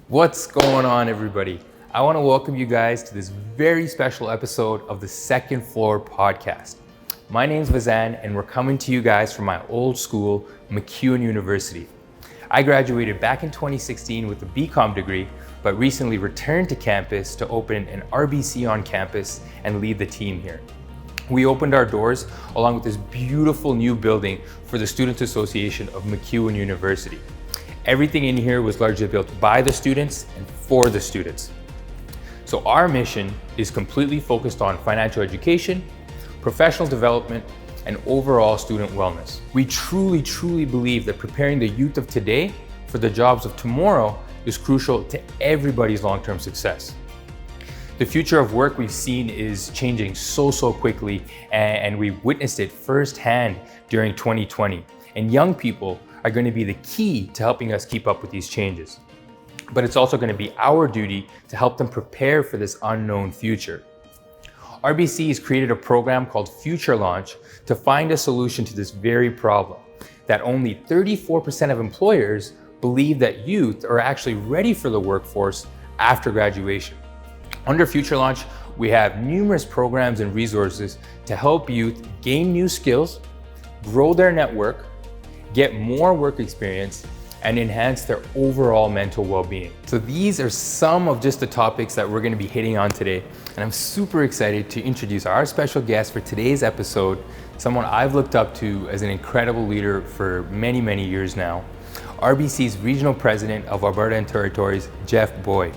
What's going on, everybody? I want to welcome you guys to this very special episode of the Second Floor Podcast. My name's Vazan, and we're coming to you guys from my old school, MacEwan University. I graduated back in 2016 with a BCom degree, but recently returned to campus to open an RBC on campus and lead the team here. We opened our doors along with this beautiful new building for the Students Association of MacEwan University. Everything in here was largely built by the students and for the students. So our mission is completely focused on financial education, professional development, and overall student wellness. We truly believe that preparing the youth of today for the jobs of tomorrow is crucial to everybody's long-term success. The future of work we've seen is changing so quickly, and we witnessed it firsthand during 2020. And young people are going to be the key to helping us keep up with these changes. But it's also going to be our duty to help them prepare for this unknown future. RBC has created a program called Future Launch to find a solution to this very problem, that only 34% of employers believe that youth are actually ready for the workforce after graduation. Under Future Launch, we have numerous programs and resources to help youth gain new skills, grow their network, get more work experience, and enhance their overall mental well-being. So these are some of just the topics that we're going to be hitting on today, and I'm super excited to introduce our special guest for today's episode, someone I've looked up to as an incredible leader for many years now, RBC's Regional President of Alberta and Territories, Jeff Boyd.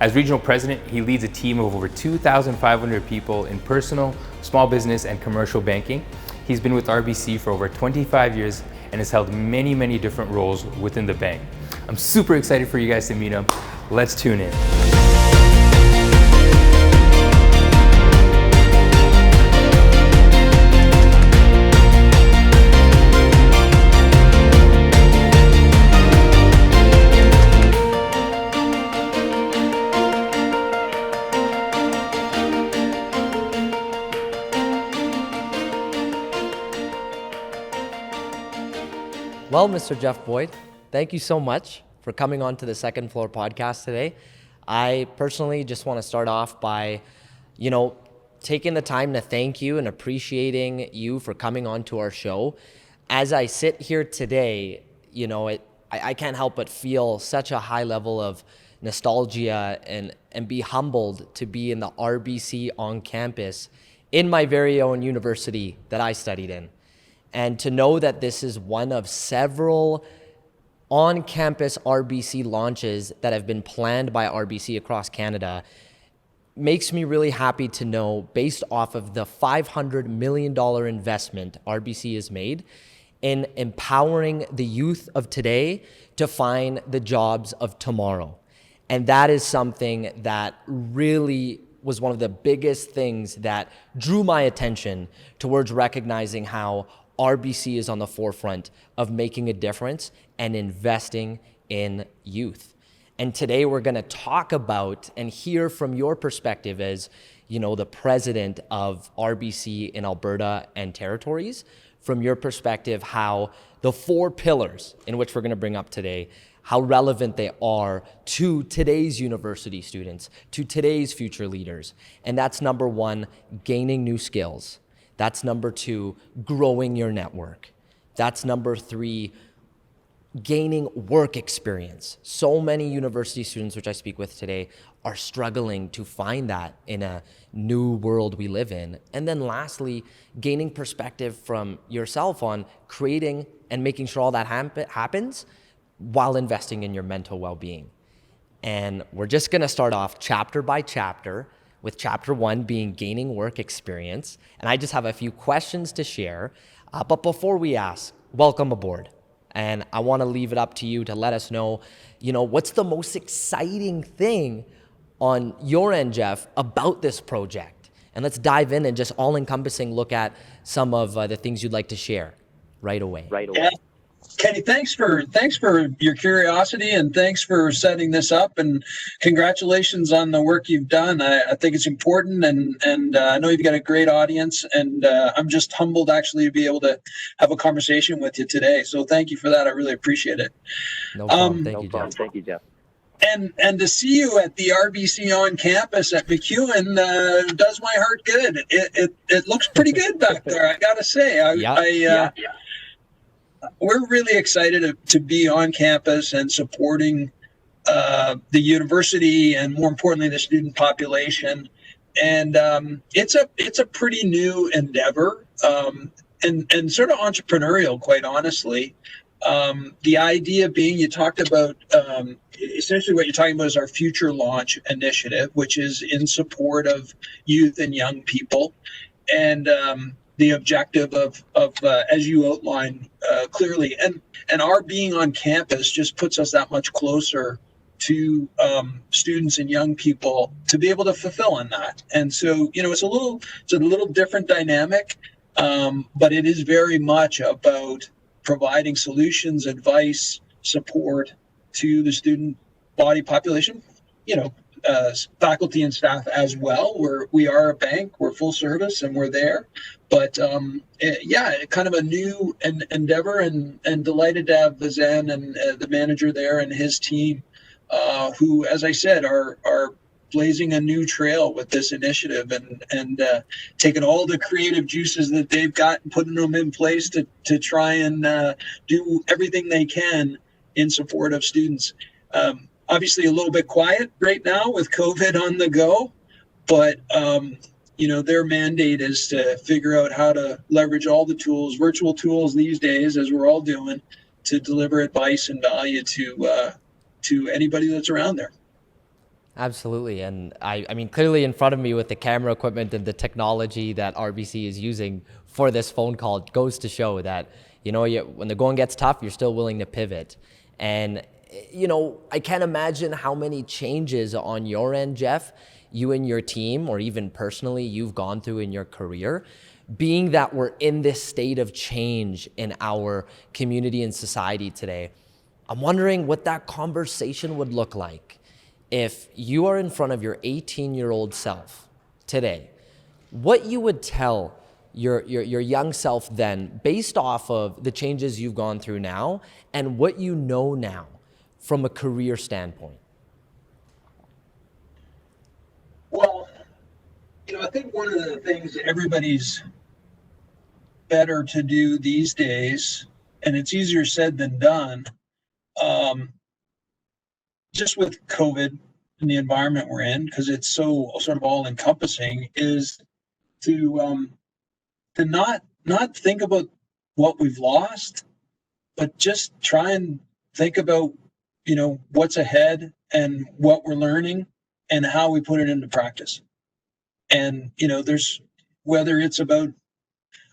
As Regional President, he leads a team of over 2,500 people in personal, small business, and commercial banking. He's been with RBC for over 25 years and has held many different roles within the bank. I'm super excited for you guys to meet him. Let's tune in. Well, Mr. Jeff Boyd, thank you so much for coming on to the Second Floor Podcast today. I personally just want to start off by, taking the time to thank you and appreciating you for coming on to our show. As I sit here today, I can't help but feel such a high level of nostalgia and be humbled to be in the RBC on campus in my very own university that I studied in. And to know that this is one of several on-campus RBC launches that have been planned by RBC across Canada makes me really happy to know, based off of the $500 million investment RBC has made in empowering the youth of today to find the jobs of tomorrow. And that is something that really was one of the biggest things that drew my attention towards recognizing how RBC is on the forefront of making a difference and investing in youth. And today we're going to talk about and hear from your perspective as, the president of RBC in Alberta and Territories, from your perspective, how the 4 pillars in which we're going to bring up today, how relevant they are to today's university students, to today's future leaders. And that's number 1, gaining new skills. That's number 2, growing your network. That's number 3, gaining work experience. So many university students, which I speak with today, are struggling to find that in a new world we live in. And then lastly, gaining perspective from yourself on creating and making sure all that happens while investing in your mental well-being. And we're just gonna start off chapter by chapter, with chapter 1 being gaining work experience. And I just have a few questions to share. But before we ask, welcome aboard. And I want to leave it up to you to let us know, what's the most exciting thing on your end, Jeff, about this project? And let's dive in and just all-encompassing look at some of the things you'd like to share right away. Yeah. Kenny, thanks for your curiosity, and thanks for setting this up, and congratulations on the work you've done. I think it's important, and I know you've got a great audience, and I'm just humbled actually to be able to have a conversation with you today. So thank you for that. I really appreciate it. No problem. Thank you, Jeff. Thank you, Jeff. and to see you at the RBC on campus at MacEwan does my heart good. It looks pretty good back there, I gotta say. We're really excited to be on campus and supporting the university and, more importantly, the student population. And it's a pretty new endeavor, and sort of entrepreneurial, quite honestly. The idea being, you talked about essentially what you're talking about is our Future Launch initiative, which is in support of youth and young people. And the objective of as you outlined clearly, and our being on campus just puts us that much closer to students and young people to be able to fulfill in that. And so, it's a little different dynamic, but it is very much about providing solutions, advice, support to the student body population, faculty and staff as well. We are a bank, we're full service, and we're there. But kind of a new endeavor, and delighted to have Vazan and the manager there and his team, who, as I said, are blazing a new trail with this initiative, and taking all the creative juices that they've got and putting them in place to try and do everything they can in support of students. Obviously a little bit quiet right now with COVID on the go, but their mandate is to figure out how to leverage all the tools, virtual tools these days, as we're all doing, to deliver advice and value to anybody that's around there. Absolutely. And I mean, clearly in front of me with the camera equipment and the technology that RBC is using for this phone call goes to show that, when the going gets tough, you're still willing to pivot. And, I can't imagine how many changes on your end, Jeff, you and your team, or even personally, you've gone through in your career, being that we're in this state of change in our community and society today. I'm wondering what that conversation would look like if you are in front of your 18-year-old self today, what you would tell your young self then, based off of the changes you've gone through now and what you know now from a career standpoint. Well, I think one of the things everybody's better to do these days, and it's easier said than done, just with COVID and the environment we're in, because it's so sort of all encompassing, is to not think about what we've lost, but just try and think about, what's ahead and what we're learning and how we put it into practice. And, there's, whether it's about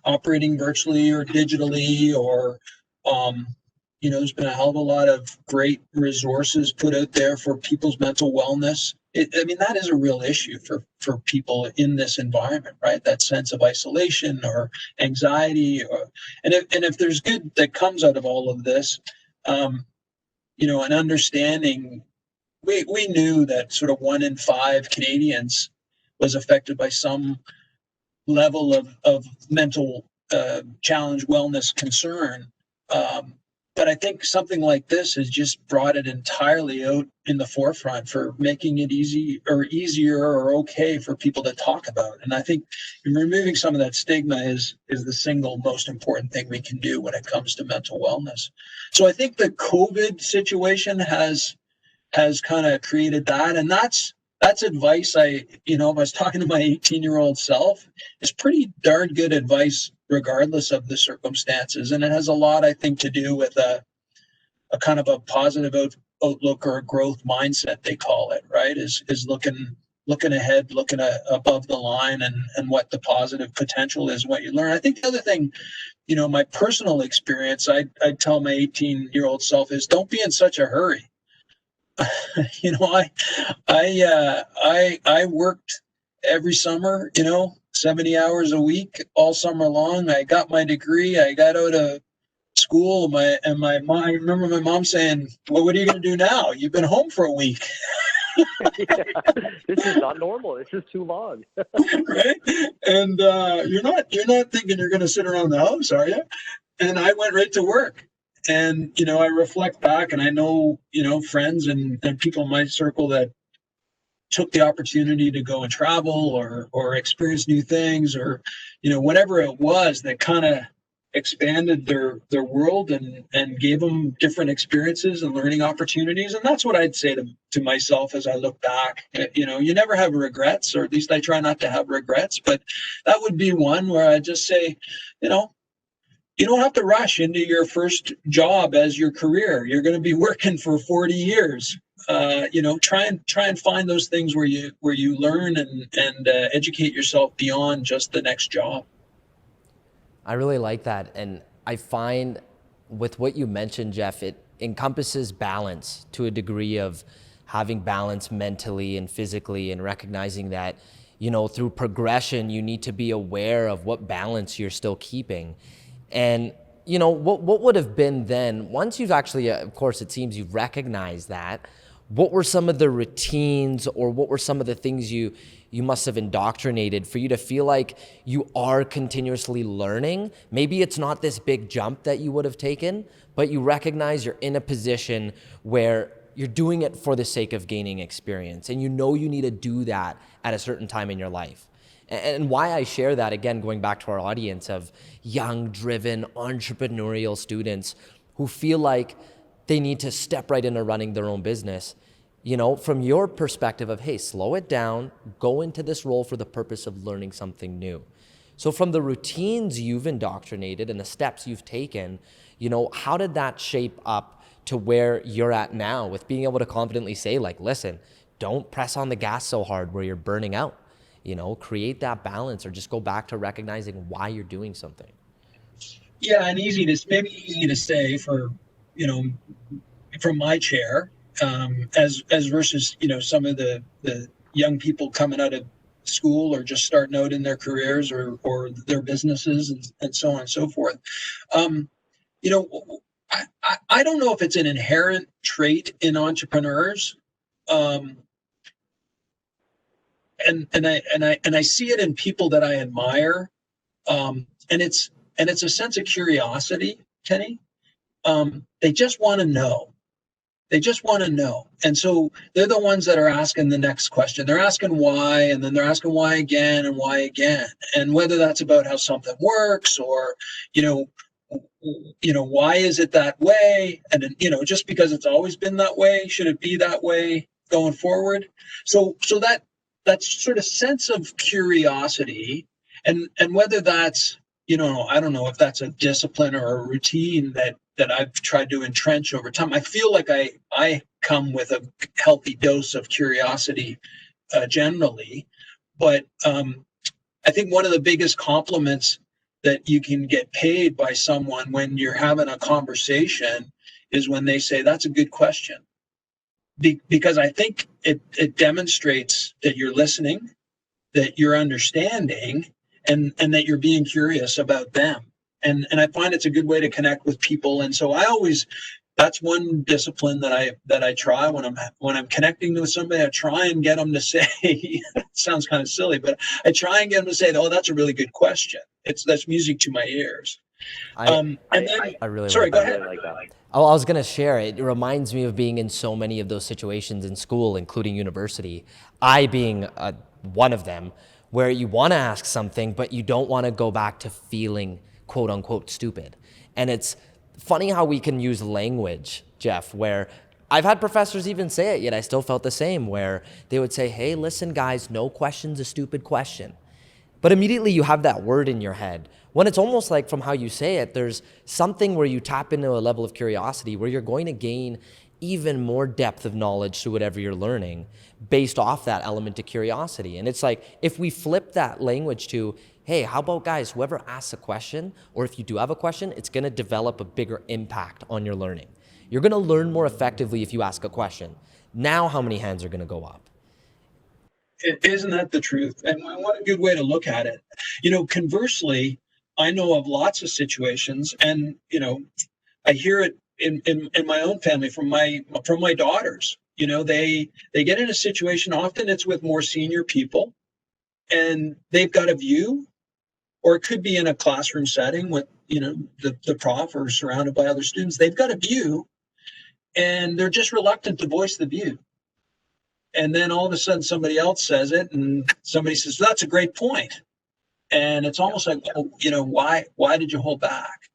operating virtually or digitally, or, there's been a hell of a lot of great resources put out there for people's mental wellness. That is a real issue for people in this environment, right? That sense of isolation or anxiety, and if there's good that comes out of all of this, an understanding. We knew that sort of 1 in 5 Canadians was affected by some level of mental challenge, wellness concern. But I think something like this has just brought it entirely out in the forefront for making it easier or okay for people to talk about. And I think removing some of that stigma is the single most important thing we can do when it comes to mental wellness. So I think the COVID situation has kind of created that. And that's advice I was talking to my 18-year-old self, is pretty darn good advice regardless of the circumstances. And it has a lot, I think, to do with a kind of a positive outlook or a growth mindset, they call it, right? Is looking ahead, looking above the line, and what the positive potential is, what you learn. I think the other thing, my personal experience, I'd tell my 18-year-old self is, don't be in such a hurry. I worked every summer, 70 hours a week all summer long. I got my degree. I got out of school. My mom, I remember my mom saying, "Well, what are you going to do now? You've been home for a week." Yeah, this is not normal. This is too long. Right? And you're not thinking you're going to sit around the house, are you? And I went right to work. And, I reflect back, and I know, friends and people in my circle that took the opportunity to go and travel or experience new things, or, whatever it was that kind of expanded their world and gave them different experiences and learning opportunities. And that's what I'd say to myself as I look back. You never have regrets, or at least I try not to have regrets, but that would be one where I just say, you don't have to rush into your first job as your career. You're going to be working for 40 years. Try and find those things where you learn and educate yourself beyond just the next job. I really like that. And I find with what you mentioned, Jeff, it encompasses balance to a degree of having balance mentally and physically, and recognizing that, through progression, you need to be aware of what balance you're still keeping. And, what would have been then, once you've actually, of course, it seems you've recognized that, what were some of the routines, or what were some of the things you must have indoctrinated for you to feel like you are continuously learning? Maybe it's not this big jump that you would have taken, but you recognize you're in a position where you're doing it for the sake of gaining experience, and you need to do that at a certain time in your life. And why I share that, again, going back to our audience of young, driven, entrepreneurial students who feel like they need to step right into running their own business, from your perspective of, hey, slow it down, go into this role for the purpose of learning something new. So from the routines you've indoctrinated and the steps you've taken, how did that shape up to where you're at now with being able to confidently say, like, listen, don't press on the gas so hard where you're burning out? Create that balance, or just go back to recognizing why you're doing something. Yeah, and easy to say for, from my chair, as versus, some of the young people coming out of school or just starting out in their careers or their businesses and so on and so forth. I don't know if it's an inherent trait in entrepreneurs. And I see it in people that I admire, and it's a sense of curiosity, Kenny. They just want to know. And so they're the ones that are asking the next question. They're asking why, and then they're asking why again and why again. And whether that's about how something works, or, why is it that way? And then, just because it's always been that way, should it be that way going forward? So that sort of sense of curiosity, and whether that's, I don't know if that's a discipline or a routine that I've tried to entrench over time. I feel like I come with a healthy dose of curiosity generally, but I think one of the biggest compliments that you can get paid by someone when you're having a conversation is when they say, "That's a good question." Because I think it demonstrates that you're listening, that you're understanding, and that you're being curious about them. And I find it's a good way to connect with people. And so that's one discipline that I try when I'm connecting with somebody. I try and get them to say, it sounds kind of silly, but I try and get them to say, "Oh, that's a really good question." That's music to my ears. I really sorry, like go that. ahead. I like that. Oh, I was going to share, it reminds me of being in so many of those situations in school, including university, I being one of them, where you want to ask something, but you don't want to go back to feeling quote unquote stupid. And it's funny how we can use language, Jeff, where I've had professors even say it, yet I still felt the same, where they would say, "Hey, listen, guys, no question's a stupid question." But immediately you have that word in your head, when it's almost like, from how you say it, there's something where you tap into a level of curiosity where you're going to gain even more depth of knowledge to whatever you're learning based off that element of curiosity. And it's like, if we flip that language to, hey, how about, guys, whoever asks a question, or if you do have a question, it's going to develop a bigger impact on your learning. You're going to learn more effectively if you ask a question. Now, how many hands are going to go up? Isn't that the truth? And what a good way to look at it. Conversely, I know of lots of situations, and I hear it in my own family from my daughters. They get in a situation, often it's with more senior people, and they've got a view, or it could be in a classroom setting with, the prof or surrounded by other students. They've got a view and they're just reluctant to voice the view. And then all of a sudden somebody else says it and somebody says, that's a great point. And it's almost like, why did you hold back?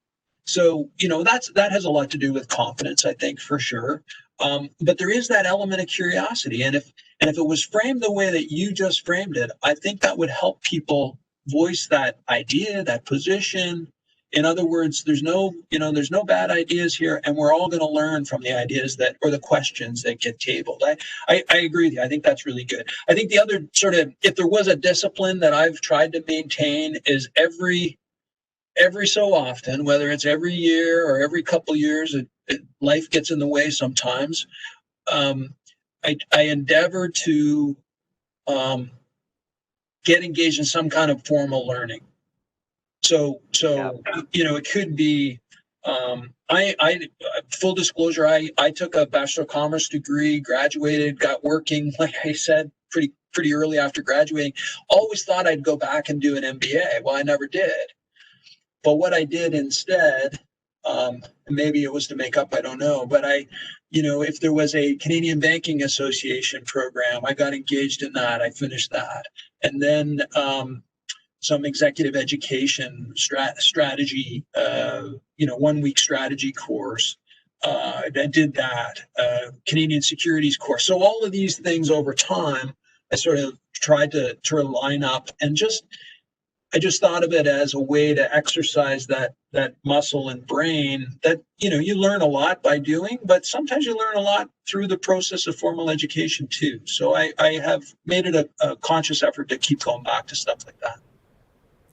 So, that has a lot to do with confidence, I think, for sure. But there is that element of curiosity. And if it was framed the way that you just framed it, I think that would help people voice that idea, that position. In other words, there's no bad ideas here, and we're all going to learn from the ideas or the questions that get tabled. I agree with you. I think that's really good. I think the other sort of, if there was a discipline that I've tried to maintain, is every so often, whether it's every year or every couple years, life gets in the way sometimes. I endeavor to get engaged in some kind of formal learning. So it could be, I full disclosure, I took a Bachelor of Commerce degree, graduated, got working, like I said, pretty early after graduating. Always thought I'd go back and do an MBA. Well, I never did. But what I did instead, maybe it was to make up, I don't know, but if there was a Canadian Banking Association program, I got engaged in that. I finished that. And then some executive education strategy, 1 week strategy course. I did that, Canadian Securities course. So all of these things over time, I sort of tried to line up, and I just thought of it as a way to exercise that muscle and brain that, you learn a lot by doing, but sometimes you learn a lot through the process of formal education too. So I have made it a conscious effort to keep going back to stuff like that.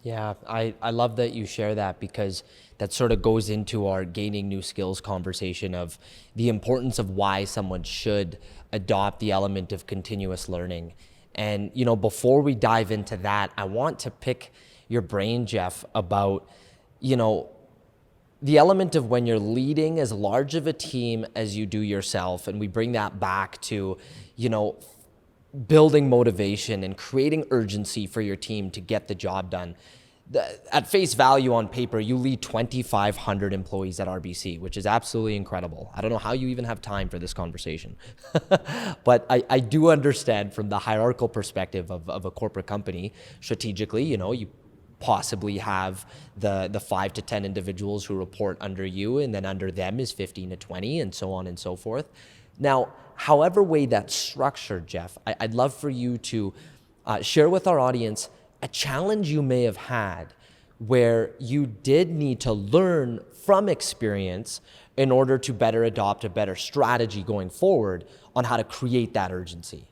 Yeah, I love that you share that, because that sort of goes into our gaining new skills conversation of the importance of why someone should adopt the element of continuous learning. And, before we dive into that, I want to pick your brain, Jeff, about, the element of when you're leading as large of a team as you do yourself. And we bring that back to, building motivation and creating urgency for your team to get the job done. At face value on paper, you lead 2,500 employees at RBC, which is absolutely incredible. I don't know how you even have time for this conversation. But I do understand from the hierarchical perspective of a corporate company, strategically, you possibly have the 5 to 10 individuals who report under you, and then under them is 15 to 20, and so on and so forth. Now, however way that's structured, Jeff, I'd love for you to share with our audience a challenge you may have had where you did need to learn from experience in order to better adopt a better strategy going forward on how to create that urgency.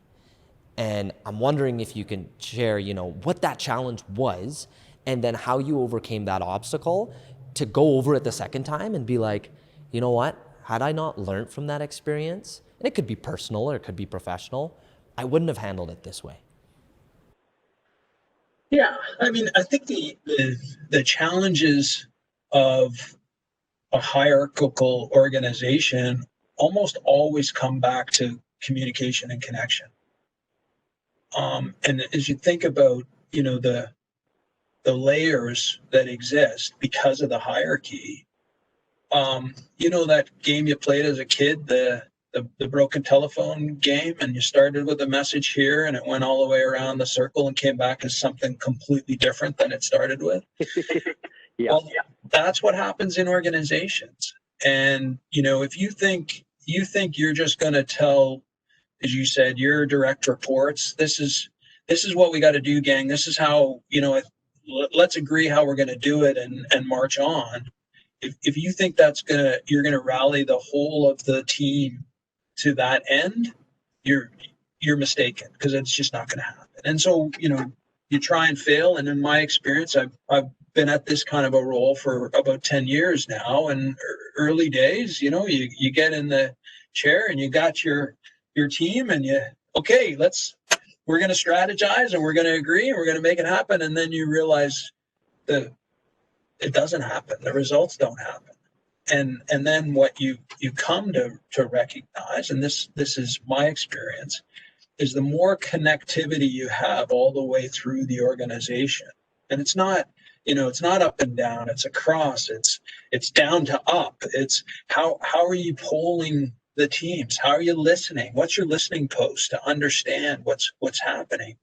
And I'm wondering if you can share, what that challenge was, and then how you overcame that obstacle to go over it the second time and be like, you know what? Had I not learned from that experience, and it could be personal or it could be professional, I wouldn't have handled it this way. Yeah, I mean, I think the challenges of a hierarchical organization almost always come back to communication and connection. And as you think about, the layers that exist because of the hierarchy, that game you played as a kid, the broken telephone game, and you started with a message here and it went all the way around the circle and came back as something completely different than it started with. Yeah. Well, that's what happens in organizations. And, if you think you're just going to tell, as you said, your direct reports, this is what we got to do, gang. This is how, let's agree how we're going to do it and march on. If you think you're going to rally the whole of the team to that end, you're mistaken, because it's just not going to happen. And so, you try and fail. And in my experience, I've been at this kind of a role for about 10 years now. And early days, you get in the chair and you got your team, and we're going to strategize and we're going to agree and we're going to make it happen. And then you realize that it doesn't happen. The results don't happen. And then what you come to recognize, and this is my experience, is the more connectivity you have all the way through the organization. And it's not It's not up and down, it's across, it's down to up. It's how are you polling the teams? How are you listening? What's your listening post to understand what's happening?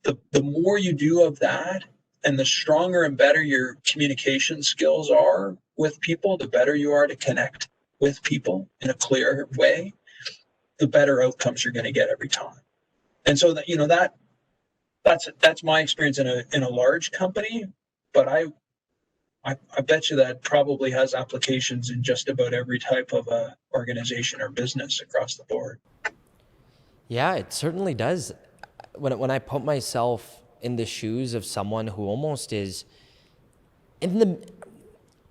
The more you do of that, and the stronger and better your communication skills are with people, the better you are to connect with people in a clear way, the better outcomes you're going to get every time. And so that's my experience in a large company, but I bet you that probably has applications in just about every type of organization or business across the board. Yeah, it certainly does. When I put myself in the shoes of someone who almost is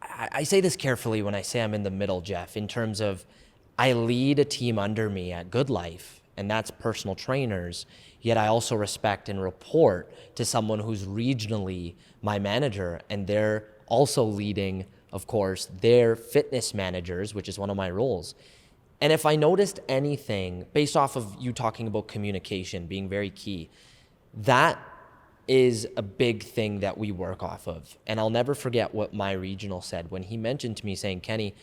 I say this carefully when I say I'm in the middle, Jeff, in terms of I lead a team under me at Good Life, and that's personal trainers, yet I also respect and report to someone who's regionally my manager, and they're also leading, of course, their fitness managers, which is one of my roles. And if I noticed anything based off of you talking about communication being very key, that is a big thing that we work off of. And I'll never forget what my regional said when he mentioned to me saying, Kenny,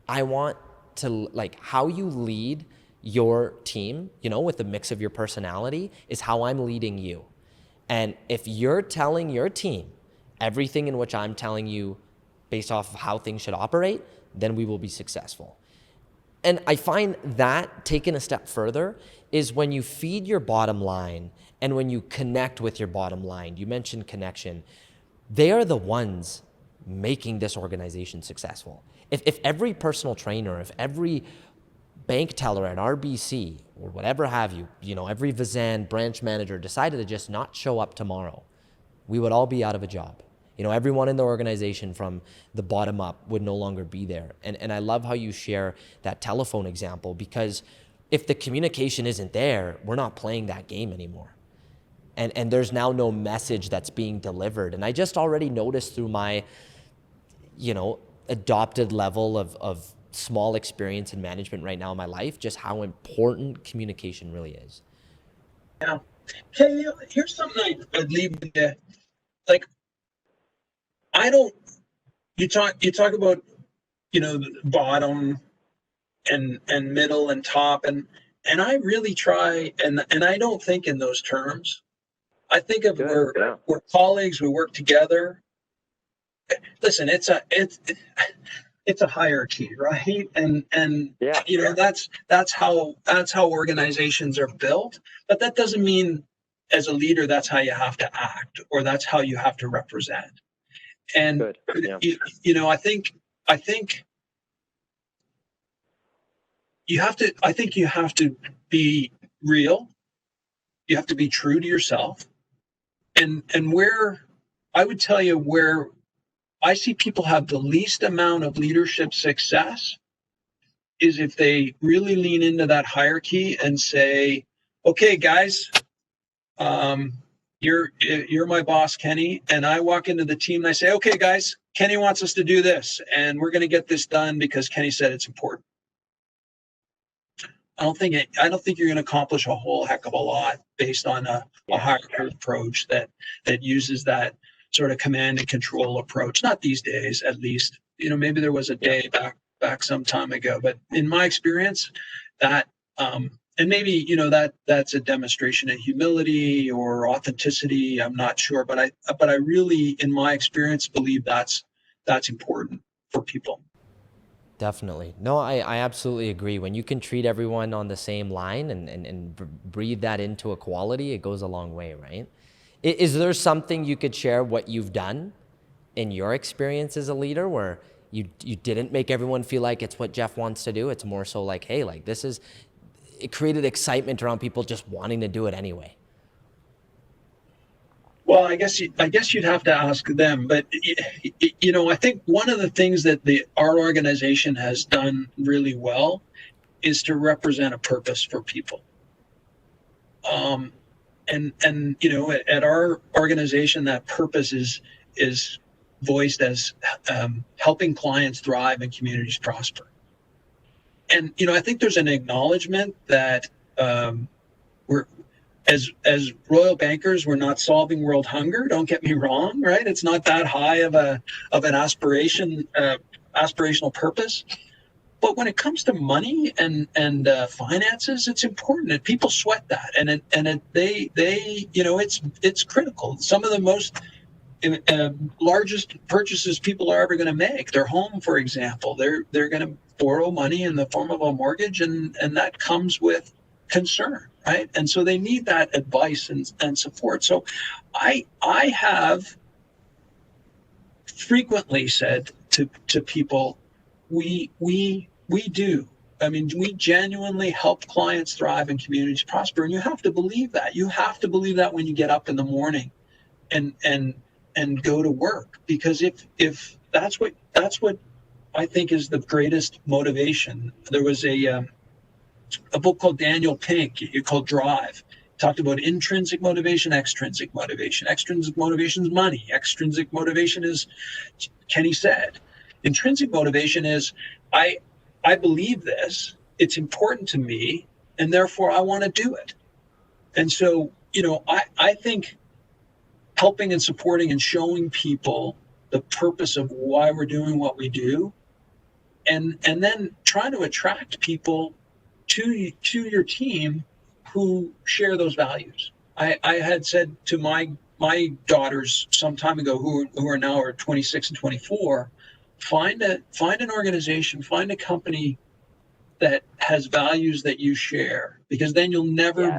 I want to, like, how you lead your team, with the mix of your personality is how I'm leading you. And if you're telling your team everything in which I'm telling you based off of how things should operate, then we will be successful. And I find that taken a step further is when you feed your bottom line and when you connect with your bottom line. You mentioned connection. They are the ones making this organization successful. If every personal trainer, if every bank teller at RBC or whatever have you, every Vizan branch manager decided to just not show up tomorrow, we would all be out of a job. Everyone in the organization from the bottom up would no longer be there. And I love how you share that telephone example, because if the communication isn't there, we're not playing that game anymore. And there's now no message that's being delivered. And I just already noticed through my, adopted level of small experience in management right now in my life, just how important communication really is. Yeah. Okay, here's something I'd leave with you. Like, you talk about, the bottom and middle and top, and I really try, and I don't think in those terms. I think of we're colleagues, we work together. Listen, it's a hierarchy, right? And that's how organizations are built. But that doesn't mean as a leader that's how you have to act or that's how you have to represent. And I think you have to be real. You have to be true to yourself. And where I would tell you where I see people have the least amount of leadership success is if they really lean into that hierarchy and say, okay, guys, you're my boss, Kenny, and I walk into the team and I say, okay, guys, Kenny wants us to do this, and we're going to get this done because Kenny said it's important. I don't think you're going to accomplish a whole heck of a lot based on a hierarchy approach that uses that sort of command and control approach. Not these days, at least. Maybe there was a day back some time ago, but in my experience, that and maybe that's a demonstration of humility or authenticity. I'm not sure, but I really, in my experience, believe that's important for people. Definitely. No, I absolutely agree. When you can treat everyone on the same line and breathe that into equality, it goes a long way, right? Is there something you could share what you've done in your experience as a leader where you didn't make everyone feel like it's what Jeff wants to do? It's more so like, hey, like it created excitement around people just wanting to do it anyway. Well, I guess you'd have to ask them, but I think one of the things that our organization has done really well is to represent a purpose for people. And at our organization, that purpose is voiced as helping clients thrive and communities prosper. And I think there's an acknowledgement that as royal bankers, we're not solving world hunger. Don't get me wrong, right? It's not that high of an aspirational purpose. But when it comes to money and finances, it's important, and people sweat that, it's critical. Some of the most largest purchases people are ever going to make, their home, for example, they're going to borrow money in the form of a mortgage, and that comes with concern, right? And so they need that advice and support. So I have frequently said to people, we do. I mean, we genuinely help clients thrive and communities prosper, and you have to believe that. You have to believe that when you get up in the morning and go to work, because if that's what I think is the greatest motivation. There was a book called Daniel Pink called Drive. It talked about intrinsic motivation, extrinsic motivation. Extrinsic motivation is money. Extrinsic motivation is, Kenny said. Intrinsic motivation is, I believe this, it's important to me, and therefore I want to do it. And so, I think helping and supporting and showing people the purpose of why we're doing what we do, and then trying to attract people to your team who share those values. I had said to my daughters some time ago, who are now 26 and 24, find an organization, find a company that has values that you share, because then you'll never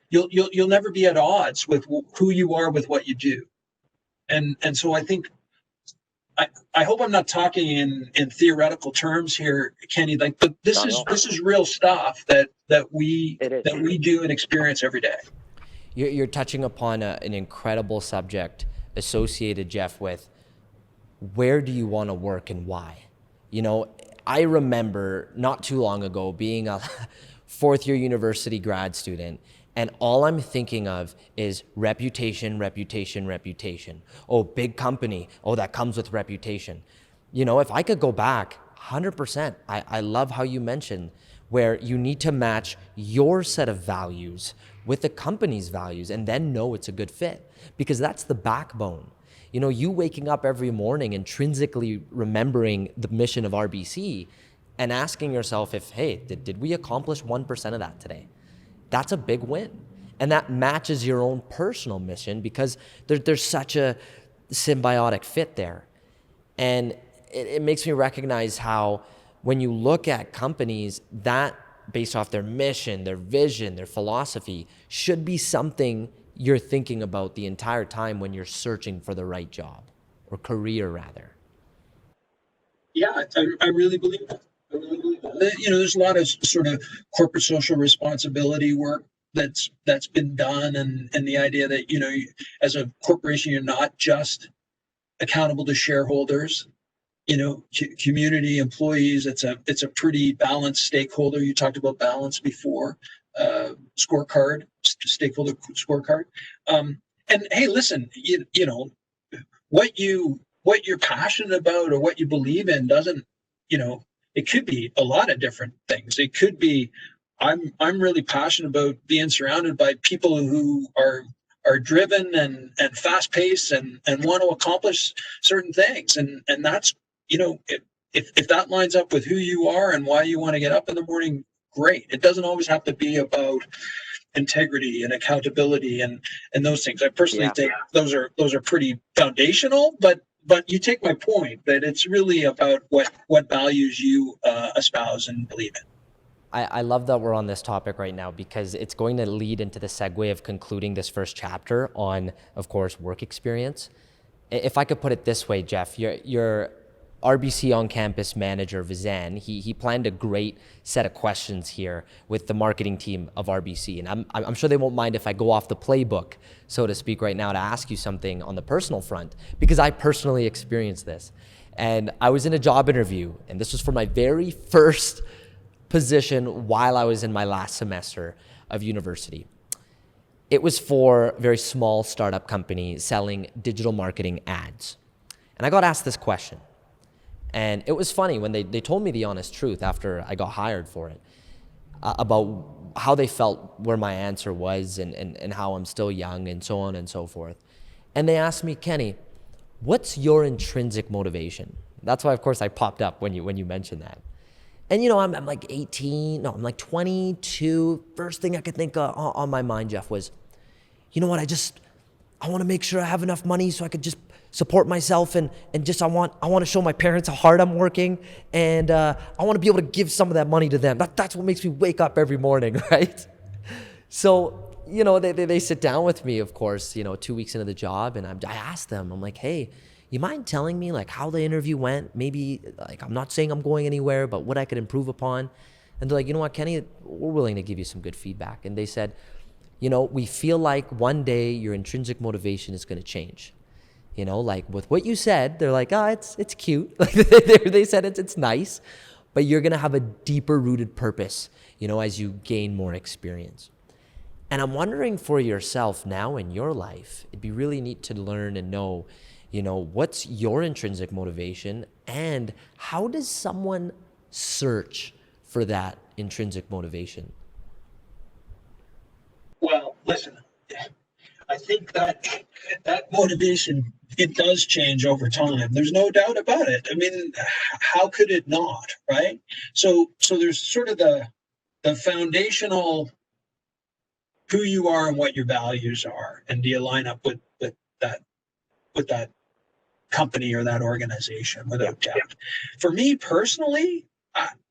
you'll never be at odds with who you are with what you do. And so I think, I hope I'm not talking in theoretical terms here, Kenny. But this is real stuff that we do and experience every day. You're touching upon an incredible subject associated, Jeff, with where do you want to work and why? I remember not too long ago being a fourth year university grad student, and all I'm thinking of is reputation, reputation, reputation. Oh, big company. Oh, that comes with reputation. If I could go back 100%, I love how you mentioned where you need to match your set of values with the company's values and then know it's a good fit, because that's the backbone. You waking up every morning intrinsically remembering the mission of RBC and asking yourself if, hey, did we accomplish 1% of that today? That's a big win. And that matches your own personal mission, because there's such a symbiotic fit there. And it makes me recognize how when you look at companies, that based off their mission, their vision, their philosophy, should be something you're thinking about the entire time when you're searching for the right job or career, rather. Yeah, I really believe that. There's a lot of sort of corporate social responsibility work that's been done, and the idea that as a corporation, you're not just accountable to shareholders, community, employees. It's a pretty balanced stakeholder. You talked about balance before. Stakeholder scorecard. And hey, listen, what you're passionate about or what you believe in doesn't, it could be a lot of different things. It could be, I'm really passionate about being surrounded by people who are driven and fast paced and want to accomplish certain things. And that's, if that lines up with who you are and why you want to get up in the morning, great. It doesn't always have to be about integrity and accountability and those things. I personally think those are pretty foundational, but you take my point that it's really about what values you espouse and believe in. I love that we're on this topic right now, because it's going to lead into the segue of concluding this first chapter on, of course, work experience. If I could put it this way, Jeff, your RBC on-campus manager, Vizan, he planned a great set of questions here with the marketing team of RBC. And I'm sure they won't mind if I go off the playbook, so to speak, right now to ask you something on the personal front, because I personally experienced this. And I was in a job interview, and this was for my very first position while I was in my last semester of university. It was for a very small startup company selling digital marketing ads. And I got asked this question. And it was funny when they told me the honest truth after I got hired for it about how they felt where my answer was and how I'm still young and so on and so forth. And they asked me, Kenny, what's your intrinsic motivation? That's why, of course, I popped up when you mentioned that. And, I'm like 18, no, I'm like 22. First thing I could think of on my mind, Jeff, was, you know what, I want to make sure I have enough money so I could just support myself and just I want to show my parents how hard I'm working, and I want to be able to give some of that money to them. That's what makes me wake up every morning, right? So, they sit down with me, of course, 2 weeks into the job, and I asked them, I'm like, hey, you mind telling me like how the interview went? Maybe like, I'm not saying I'm going anywhere, but what I could improve upon. And they're like, you know what, Kenny, we're willing to give you some good feedback. And they said, we feel like one day your intrinsic motivation is going to change. Like with what you said, they're like, it's cute. Like they said it's nice, but you're going to have a deeper rooted purpose, as you gain more experience. And I'm wondering for yourself now in your life, it'd be really neat to learn and know, what's your intrinsic motivation, and how does someone search for that intrinsic motivation? Well, listen, I think that motivation, it does change over time. There's no doubt about it. I mean, how could it not, right? So there's sort of the foundational who you are and what your values are, and do you line up with that company or that organization, without doubt. For me personally,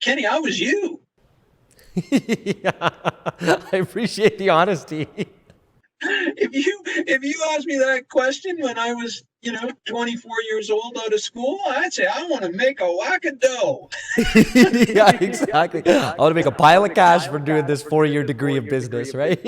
Kenny, I was you. Yeah, I appreciate the honesty. If you asked me that question when I was 24 years old out of school, I'd say I want to make a whack of dough. Yeah, exactly. I want to make a pile of cash for doing this 4-year degree of business, right?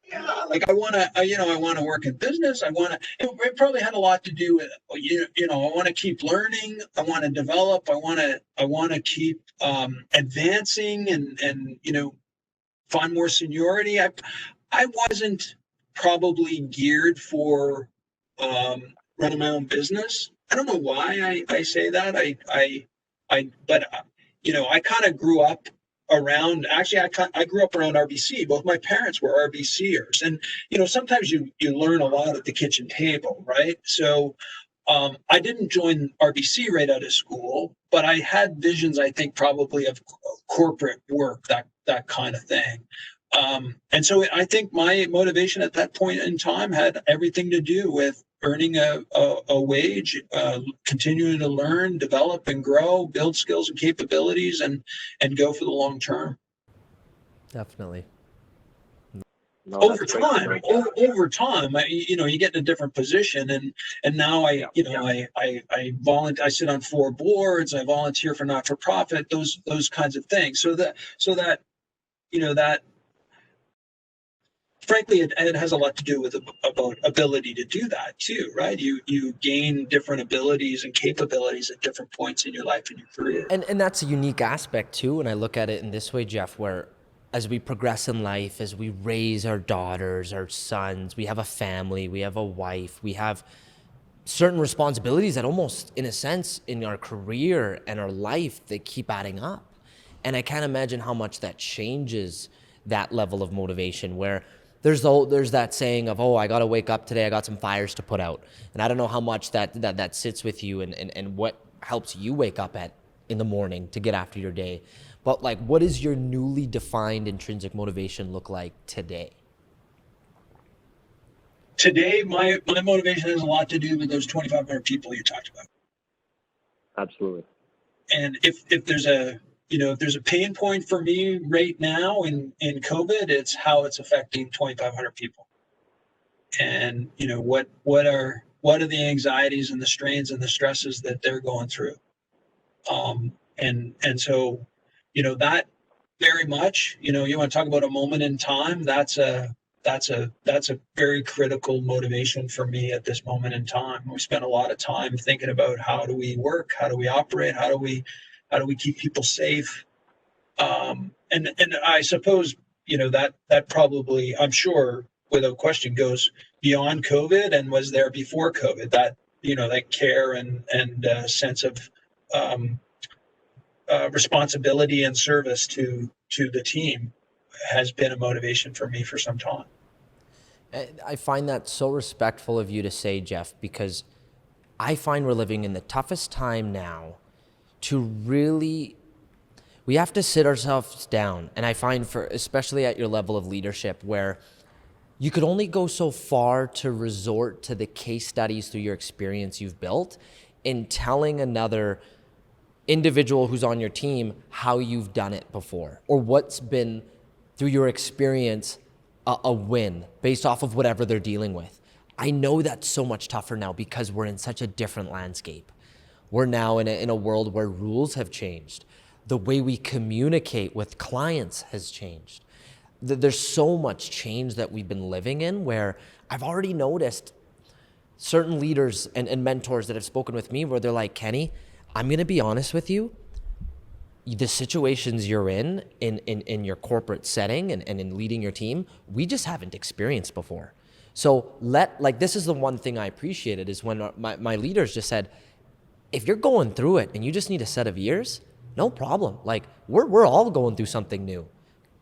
Yeah, like I want to work in business. It probably had a lot to do with, I want to keep learning. I want to develop. I want to keep advancing and find more seniority. I wasn't probably geared for running my own business. I don't know why I say that. But I kind of grew up around. Actually, I grew up around RBC. Both my parents were RBCers, and sometimes you learn a lot at the kitchen table, right? So I didn't join RBC right out of school, but I had visions, I think, probably of corporate work, that kind of thing. And so I think my motivation at that point in time had everything to do with earning a wage, continuing to learn, develop and grow, build skills and capabilities, and go for the long term. Definitely. No, Over time, you get in a different position, and now I volunteer. I sit on 4 boards. I volunteer for not-for-profit. Those kinds of things. So that frankly, it has a lot to do with about ability to do that too, right? You gain different abilities and capabilities at different points in your life and your career. And that's a unique aspect too. And I look at it in this way, Jeff, where as we progress in life, as we raise our daughters, our sons, we have a family, we have a wife, we have certain responsibilities that almost, in a sense, in our career and our life, they keep adding up. And I can't imagine how much that changes that level of motivation, where there's that saying of, I got to wake up today, I got some fires to put out. And I don't know how much that sits with you and what helps you wake up in the morning to get after your day. But like, what does your newly defined intrinsic motivation look like today? Today, my motivation has a lot to do with those 2,500 people you talked about. Absolutely. And if there's a pain point for me right now in COVID, it's how it's affecting 2,500 people. And what are the anxieties and the strains and the stresses that they're going through. And so that very much, you want to talk about a moment in time, that's a very critical motivation for me at this moment in time. We spend a lot of time thinking about how do we work, how do we operate, how do we keep people safe. And I suppose, that probably, I'm sure, without question, goes beyond COVID and was there before COVID, that care and sense of responsibility and service to the team. has been a motivation for me for some time. I find that so respectful of you to say, Jeff, because I find we're living in the toughest time now to really, we have to sit ourselves down. And I find especially at your level of leadership, where you could only go so far to resort to the case studies through your experience you've built in telling another individual who's on your team how you've done it before, or what's been, through your experience, a win based off of whatever they're dealing with. I know that's so much tougher now because we're in such a different landscape. We're now in a world where rules have changed. The way we communicate with clients has changed. There's so much change that we've been living in, where I've already noticed certain leaders and mentors that have spoken with me where they're like, Kenny, I'm going to be honest with you. The situations you're in your corporate setting and in leading your team, we just haven't experienced before. So this is the one thing I appreciated, is when my leaders just said, if you're going through it and you just need a set of ears, no problem. Like we're all going through something new.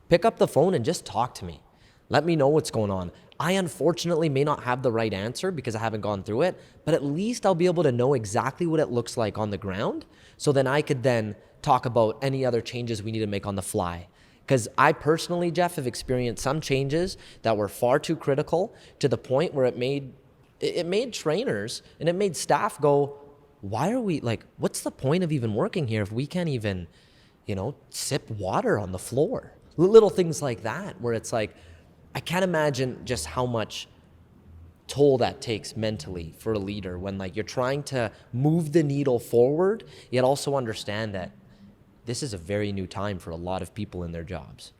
Pick up the phone and just talk to me. Let me know what's going on. I unfortunately may not have the right answer because I haven't gone through it, but at least I'll be able to know exactly what it looks like on the ground. So then I could then talk about any other changes we need to make on the fly. Because I personally, Jeff, have experienced some changes that were far too critical, to the point where it made trainers and it made staff go, why are we, like, what's the point of even working here if we can't even, sip water on the floor? Little things like that, where it's like, I can't imagine just how much toll that takes mentally for a leader when, like, you're trying to move the needle forward, yet also understand that this is a very new time for a lot of people in their jobs.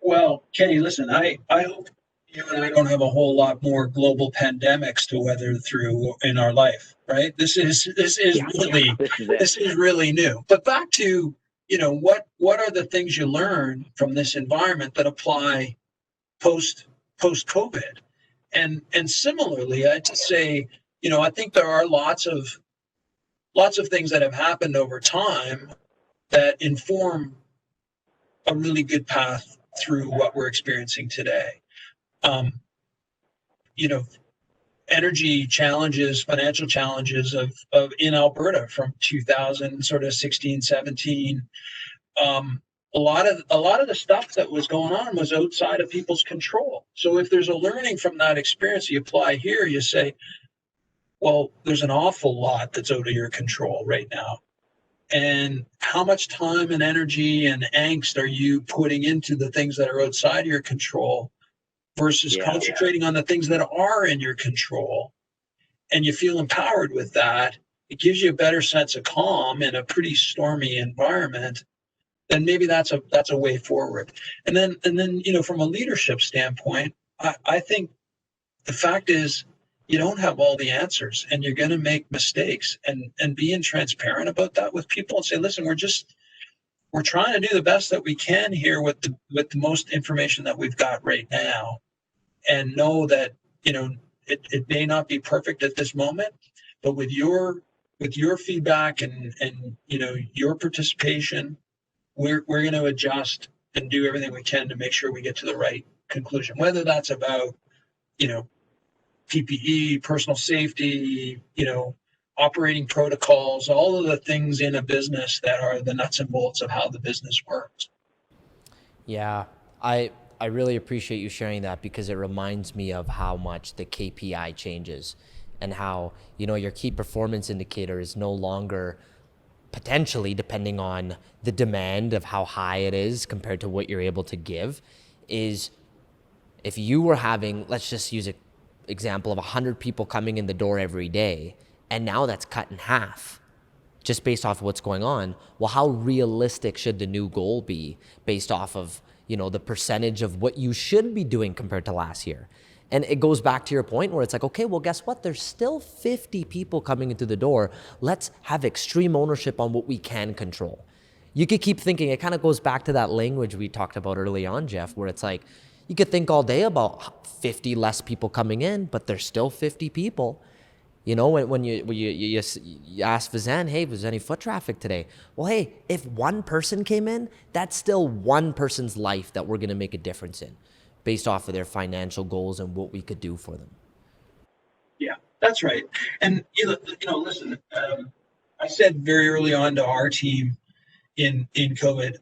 Well, Kenny, listen, I hope you and I don't have a whole lot more global pandemics to weather through in our life, right? This is really new. But back to, what are the things you learn from this environment that apply post COVID? And similarly, I'd just say, I think there are lots of things that have happened over time that inform a really good path through what we're experiencing today. Energy challenges, financial challenges of in Alberta from 2000, sort of 16, 17. A lot of the stuff that was going on was outside of people's control. So if there's a learning from that experience you apply here, you say, well, there's an awful lot that's out of your control right now. And how much time and energy and angst are you putting into the things that are outside your control versus concentrating on the things that are in your control? And you feel empowered with that. It gives you a better sense of calm in a pretty stormy environment. Then maybe that's a way forward. And then from a leadership standpoint, I think the fact is, you don't have all the answers, and you're going to make mistakes, and being transparent about that with people and say, listen, we're trying to do the best that we can here with the most information that we've got right now, and know that, it may not be perfect at this moment, but with your feedback and your participation, we're going to adjust and do everything we can to make sure we get to the right conclusion, whether that's about, PPE, personal safety, operating protocols, all of the things in a business that are the nuts and bolts of how the business works. Yeah, I really appreciate you sharing that, because it reminds me of how much the KPI changes, and how, your key performance indicator is no longer, potentially, depending on the demand of how high it is compared to what you're able to give, is if you were having, let's just use an example of 100 people coming in the door every day, and now that's cut in half just based off of what's going on. Well, how realistic should the new goal be based off of, the percentage of what you should be doing compared to last year? And it goes back to your point where it's like, okay, well, guess what? There's still 50 people coming into the door. Let's have extreme ownership on what we can control. You could keep thinking, it kind of goes back to that language we talked about early on, Jeff, where it's like, you could think all day about 50 less people coming in, but there's still 50 people. You know, when you ask Vizan, hey, was there any foot traffic today? Well, hey, if one person came in, that's still one person's life that we're going to make a difference in based off of their financial goals and what we could do for them. Yeah, that's right. And, listen, I said very early on to our team in COVID,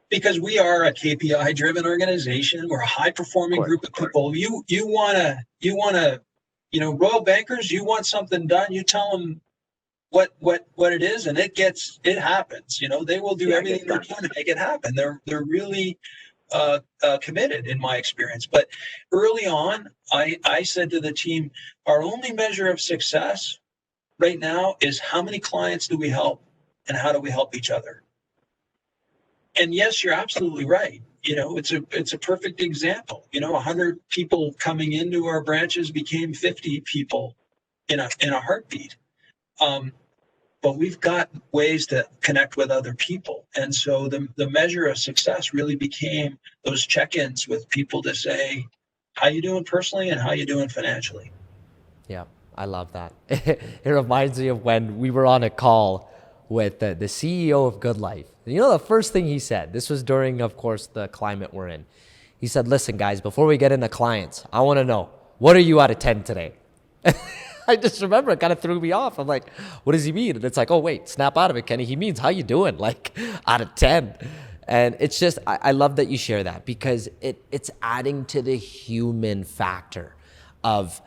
because we are a KPI driven organization, we're a high performing group of people. You want to, Royal Bankers, you want something done, you tell them what it is, and it happens. They will do everything they can to make it happen. They're really committed, in my experience. But early on, I said to the team, our only measure of success right now is how many clients do we help and how do we help each other. And yes, you're absolutely right. It's a perfect example. 100 people coming into our branches became 50 people in a heartbeat. But we've got ways to connect with other people. And so the measure of success really became those check-ins with people to say, how you doing personally and how you doing financially? Yeah, I love that. It reminds me of when we were on a call with the CEO of Good Life. The first thing he said, this was during, of course, the climate we're in. He said, listen, guys, before we get into clients, I want to know, what are you out of 10 today? I just remember it kind of threw me off. I'm like, what does he mean? And it's like, oh, wait, snap out of it, Kenny. He means, how you doing? Like, out of 10. And it's just, I love that you share that because it's adding to the human factor of,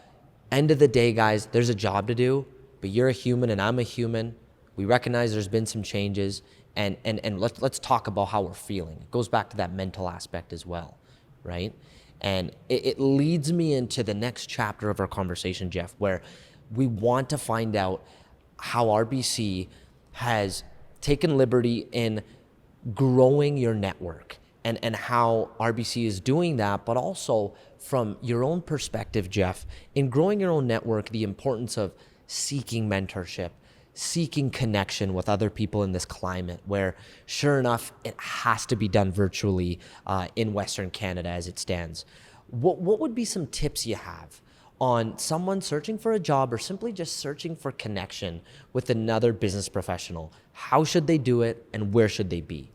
end of the day, guys, there's a job to do, but you're a human and I'm a human. We recognize there's been some changes, and let's talk about how we're feeling. It goes back to that mental aspect as well, right? And it leads me into the next chapter of our conversation, Jeff, where we want to find out how RBC has taken liberty in growing your network and how RBC is doing that, but also from your own perspective, Jeff, in growing your own network, the importance of seeking mentorship, seeking connection with other people in this climate where, sure enough, it has to be done virtually in Western Canada as it stands. What would be some tips you have on someone searching for a job or simply just searching for connection with another business professional? How should they do it and where should they be?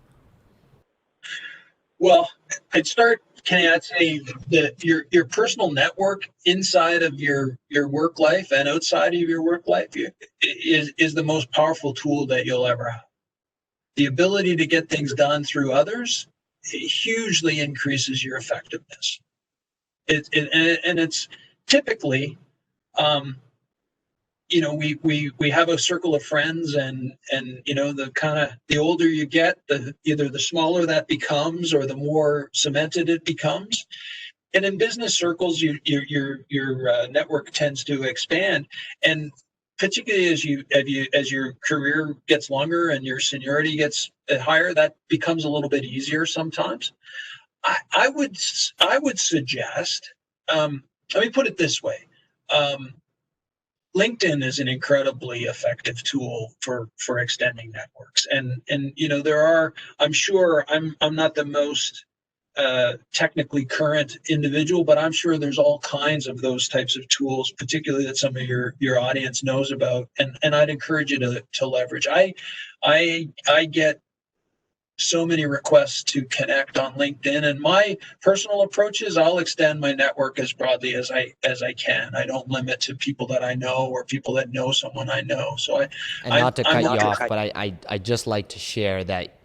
Well, I'd say that your personal network inside of your work life and outside of your work life is the most powerful tool that you'll ever have. The ability to get things done through others hugely increases your effectiveness. It's typically, we have a circle of friends, and the older you get, either the smaller that becomes or the more cemented it becomes. And in business circles, your network tends to expand, and particularly as your career gets longer and your seniority gets higher, that becomes a little bit easier sometimes. I would suggest, let me put it this way. LinkedIn is an incredibly effective tool for extending networks. And there are, I'm sure I'm not the most technically current individual, but I'm sure there's all kinds of those types of tools, particularly that some of your audience knows about. And I'd encourage you to leverage. I get so many requests to connect on LinkedIn, and my personal approach is I'll extend my network as broadly as I can. I don't limit to people that I know or people that know someone I know. So not to cut you off, but I just like to share that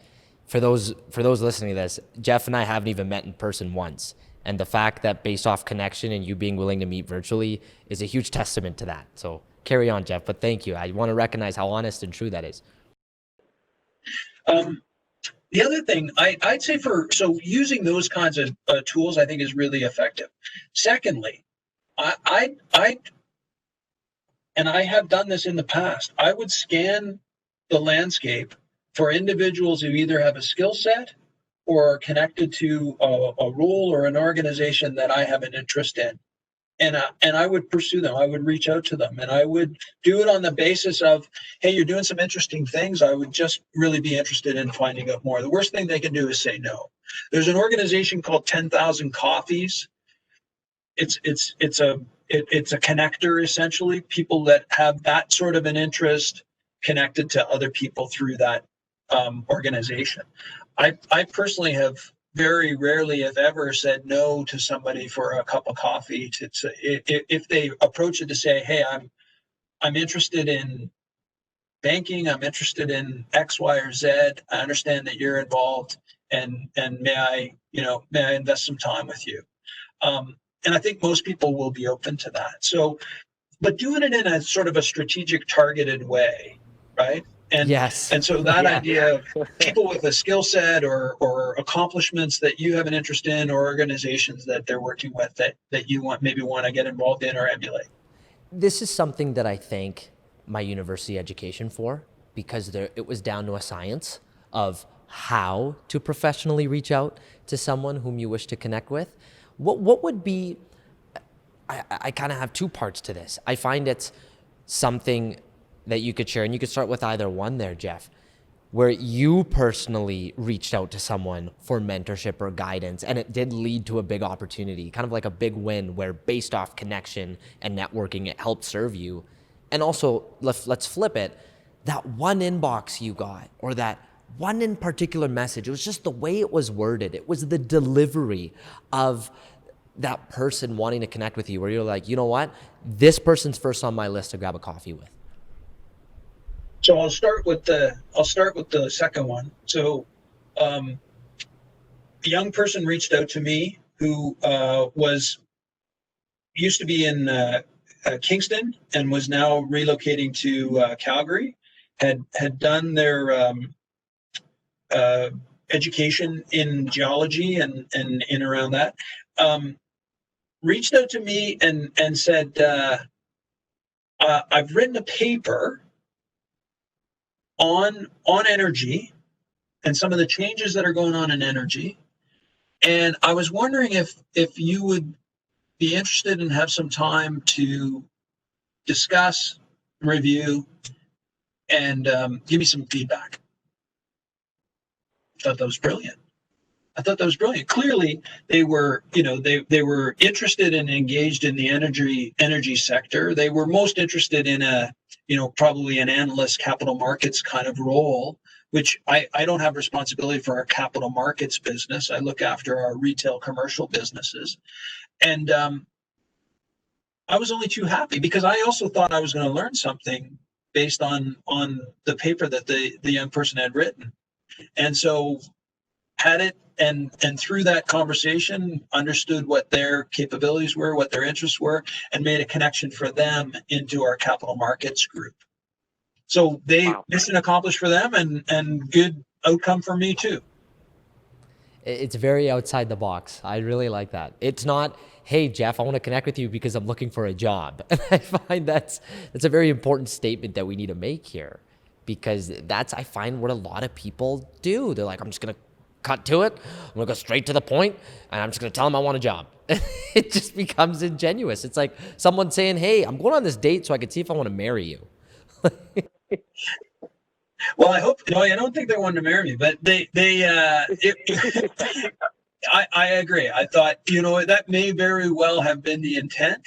for those listening to this, Jeff and I haven't even met in person once. And the fact that based off connection and you being willing to meet virtually is a huge testament to that. So carry on, Jeff, but thank you. I want to recognize how honest and true that is. The other thing I'd say so using those kinds of tools, I think is really effective. Secondly, I have done this in the past. I would scan the landscape for individuals who either have a skill set or are connected to a role or an organization that I have an interest in. And I would pursue them. I would reach out to them, and I would do it on the basis of, hey, you're doing some interesting things. I would just really be interested in finding out more. The worst thing they can do is say no. There's an organization called 10,000 Coffees. It's it's a connector, essentially, people that have that sort of an interest connected to other people through that organization. I personally have very rarely, if ever, said no to somebody for a cup of coffee. If they approach it to say, "Hey, I'm interested in banking. I'm interested in X, Y, or Z. I understand that you're involved, and may I invest some time with you?" And I think most people will be open to that. So, but doing it in a sort of a strategic, targeted way, right? Yes. And so that Yeah. idea of people with a skill set or accomplishments that you have an interest in, or organizations that they're working with that you want to get involved in or emulate. This is something that I thank my university education for, because it was down to a science of how to professionally reach out to someone whom you wish to connect with. What would be, I kind of have two parts to this. I find it's something that you could share, and you could start with either one there, Jeff, where you personally reached out to someone for mentorship or guidance, and it did lead to a big opportunity, kind of like a big win, where based off connection and networking, it helped serve you. And also, let's flip it, that one inbox you got, or that one in particular message, it was just the way it was worded. It was the delivery of that person wanting to connect with you, where you're like, you know what? This person's first on my list to grab a coffee with. So I'll start with the second one. So a young person reached out to me who used to be in Kingston and was now relocating to Calgary. Had done their education in geology and in around that. Reached out to me and said, I've written a paper on energy and some of the changes that are going on in energy, and I was wondering if you would be interested and have some time to discuss, review, and give me some feedback. I thought that was brilliant. Clearly, they were, they were interested and engaged in the energy sector. They were most interested in probably an analyst capital markets kind of role, which I don't have responsibility for our capital markets business. I look after our retail commercial businesses. And I was only too happy, because I also thought I was going to learn something based on the paper that the young person had written. And so had it, and through that conversation understood what their capabilities were, what their interests were, and made a connection for them into our capital markets group. So mission accomplished for them, and good outcome for me too. It's very outside the box. I really like that. It's not, hey, Jeff, I want to connect with you because I'm looking for a job. And I find that's a very important statement that we need to make here, because I find what a lot of people do. They're like, I'm just going to cut to it. I'm going to go straight to the point, and I'm just going to tell them I want a job. It just becomes ingenuous. It's like someone saying, hey, I'm going on this date so I can see if I want to marry you. Well, I hope, I don't think they wanted to marry me, but I agree. I thought, that may very well have been the intent,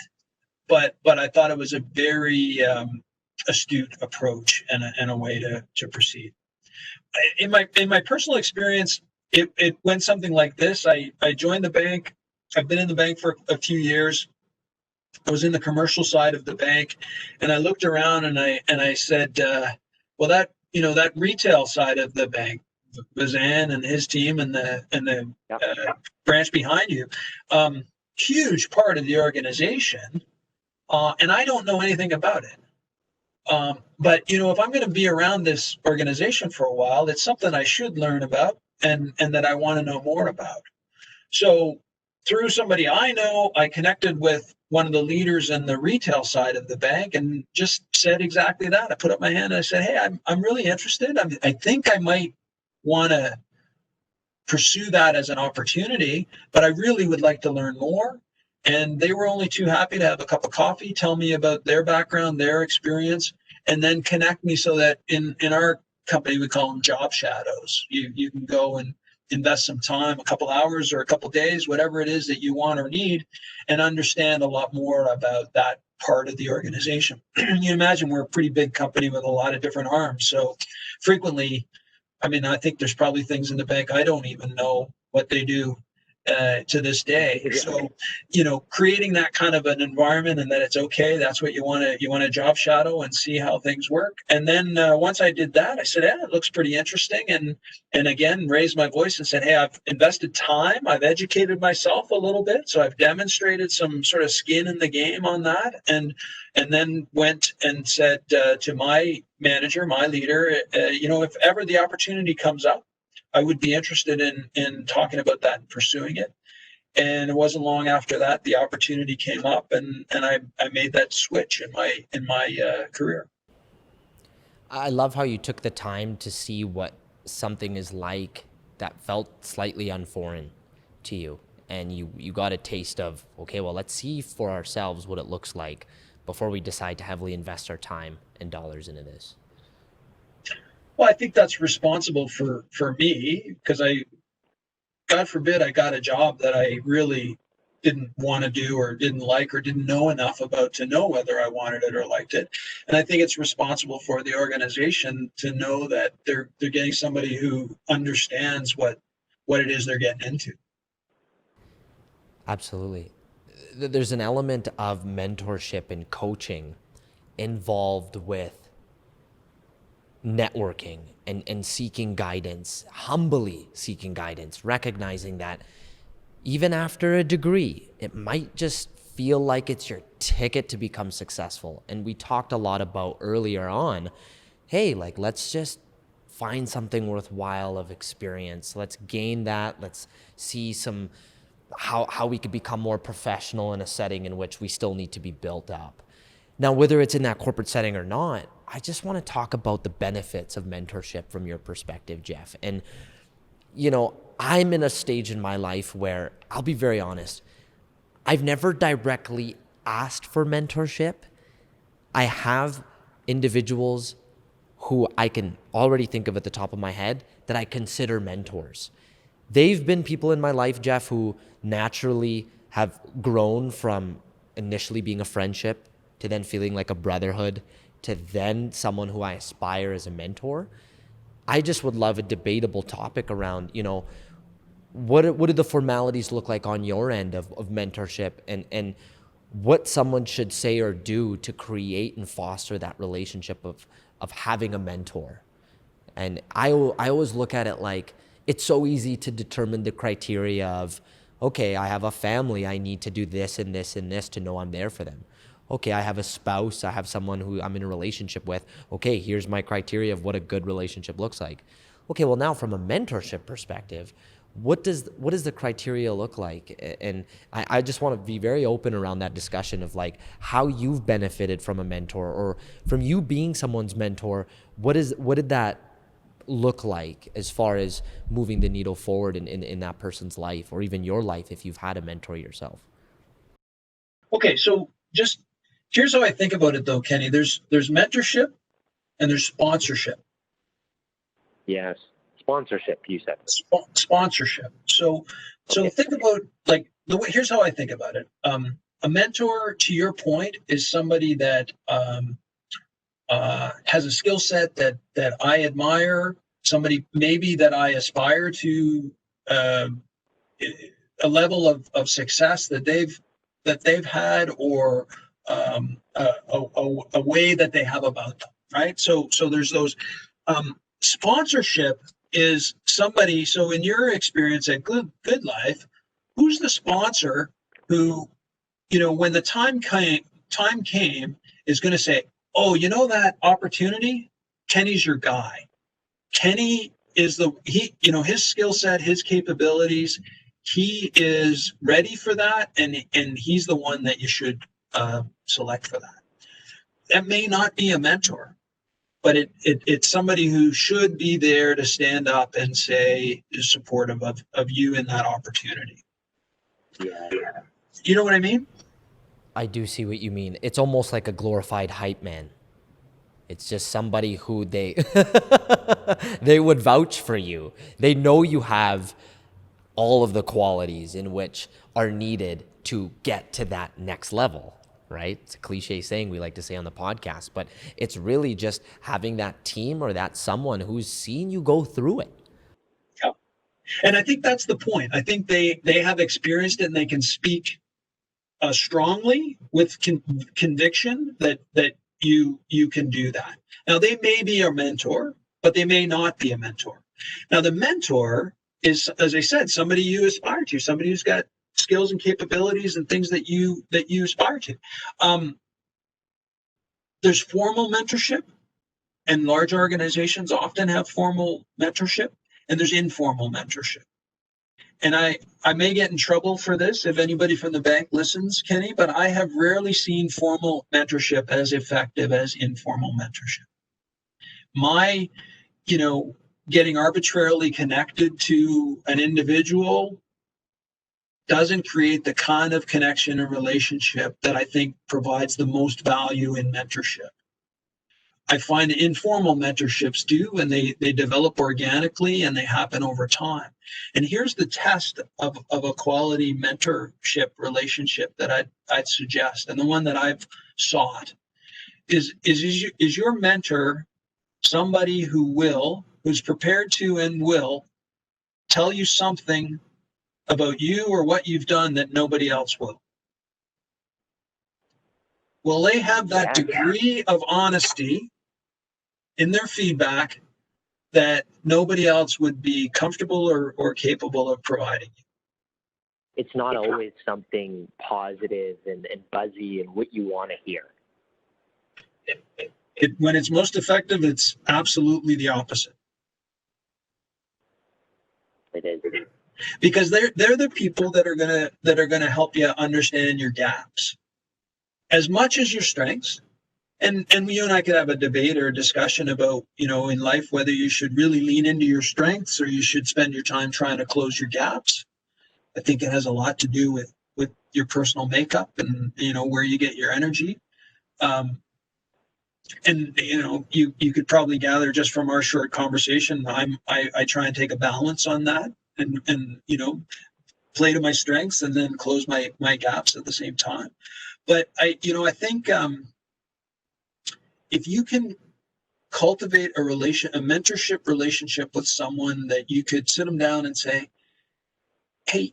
but I thought it was a very astute approach and a way to proceed. In my personal experience, it went something like this. I joined the bank. I've been in the bank for a few years. I was in the commercial side of the bank, and I looked around and I said, well, that retail side of the bank, Bazan and his team and the branch behind you, huge part of the organization, and I don't know anything about it. But if I'm going to be around this organization for a while, it's something I should learn about and that I want to know more about. So through somebody I know, I connected with one of the leaders in the retail side of the bank and just said exactly that. I put up my hand and I said, hey, I'm really interested. I think I might want to pursue that as an opportunity, but I really would like to learn more. And they were only too happy to have a cup of coffee, tell me about their background, their experience, and then connect me so that in our company, we call them job shadows. You can go and invest some time, a couple hours or a couple days, whatever it is that you want or need, and understand a lot more about that part of the organization. You imagine we're a pretty big company with a lot of different arms. So frequently, I mean, I think there's probably things in the bank I don't even know what they do to this day. So, creating that kind of an environment and that it's okay. That's what you want to job shadow and see how things work. And then once I did that, I said, it looks pretty interesting. And again, raised my voice and said, hey, I've invested time. I've educated myself a little bit. So I've demonstrated some sort of skin in the game on that. And then went and said to my manager, my leader, if ever the opportunity comes up, I would be interested in talking about that and pursuing it. And it wasn't long after that the opportunity came up, and I made that switch in my career. I love how you took the time to see what something is like that felt slightly unforeign to you, and you got a taste of, okay, well, let's see for ourselves what it looks like before we decide to heavily invest our time and dollars into this. Well, I think that's responsible for me, because God forbid, I got a job that I really didn't want to do or didn't like or didn't know enough about to know whether I wanted it or liked it. And I think it's responsible for the organization to know that they're getting somebody who understands what it is they're getting into. Absolutely. There's an element of mentorship and coaching involved with networking and seeking guidance, humbly seeking guidance, recognizing that even after a degree, it might just feel like it's your ticket to become successful. And we talked a lot about earlier on, hey, let's just find something worthwhile of experience. Let's gain that. Let's see how we could become more professional in a setting in which we still need to be built up. Now, whether it's in that corporate setting or not, I just want to talk about the benefits of mentorship from your perspective, Jeff. And, I'm in a stage in my life where, I'll be very honest, I've never directly asked for mentorship. I have individuals who I can already think of at the top of my head that I consider mentors. They've been people in my life, Jeff, who naturally have grown from initially being a friendship to then feeling like a brotherhood to then someone who I aspire as a mentor. I just would love a debatable topic around, what do the formalities look like on your end of mentorship, and what someone should say or do to create and foster that relationship of having a mentor. And I always look at it like it's so easy to determine the criteria of, okay, I have a family, I need to do this and this and this to know I'm there for them. Okay, I have a spouse, I have someone who I'm in a relationship with. Okay, here's my criteria of what a good relationship looks like. Okay, well, now from a mentorship perspective, what does the criteria look like? And I just want to be very open around that discussion of how you've benefited from a mentor, or from you being someone's mentor. What did that look like as far as moving the needle forward in that person's life, or even your life if you've had a mentor yourself? Okay, so just here's how I think about it, though, Kenny. There's mentorship and there's sponsorship. Yes, sponsorship. You said sponsorship. So think about here's how I think about it. A mentor, to your point, is somebody that has a skill set that I admire. Somebody maybe that I aspire to a level of success that they've had, or a way that they have about them, right? So there's those. Sponsorship is somebody. So in your experience at Good Life, who's the sponsor who, when the time came, is going to say, oh, that opportunity, Kenny's your guy. Kenny is his skill set, his capabilities, he is ready for that, and he's the one that you should select for that. That may not be a mentor, but it's somebody who should be there to stand up and say is supportive of you in that opportunity. Yeah. You know what I mean? I do see what you mean. It's almost like a glorified hype man. It's just somebody who they they would vouch for you. They know you have all of the qualities in which are needed to get to that next level, right? It's a cliche saying we like to say on the podcast, but it's really just having that team or that someone who's seen you go through it. Yeah. And I think that's the point. I think they have experienced it and they can speak strongly with conviction that you can do that. Now, they may be a mentor, but they may not be a mentor. Now, the mentor is, as I said, somebody you aspire to, somebody who's got skills and capabilities and things that you aspire to. There's formal mentorship, and large organizations often have formal mentorship, and there's informal mentorship. And I may get in trouble for this if anybody from the bank listens, Kenny, but I have rarely seen formal mentorship as effective as informal mentorship. My, getting arbitrarily connected to an individual doesn't create the kind of connection and relationship that I think provides the most value in mentorship. I find informal mentorships do, and they develop organically and they happen over time. And here's the test of a quality mentorship relationship that I'd suggest, and the one that I've sought is your mentor somebody who's prepared to and will tell you something about you or what you've done that nobody else will? Will they have that degree of honesty in their feedback that nobody else would be comfortable or capable of providing you? It's not always something positive and buzzy and what you want to hear. When it's most effective, it's absolutely the opposite. It is. Because they're the people that are gonna help you understand your gaps as much as your strengths. And you and I could have a debate or a discussion about, in life, whether you should really lean into your strengths or you should spend your time trying to close your gaps. I think it has a lot to do with your personal makeup and, where you get your energy. And, you could probably gather just from our short conversation, I try and take a balance on that and play to my strengths and then close my gaps at the same time. But I think, if you can cultivate a mentorship relationship with someone that you could sit them down and say, hey,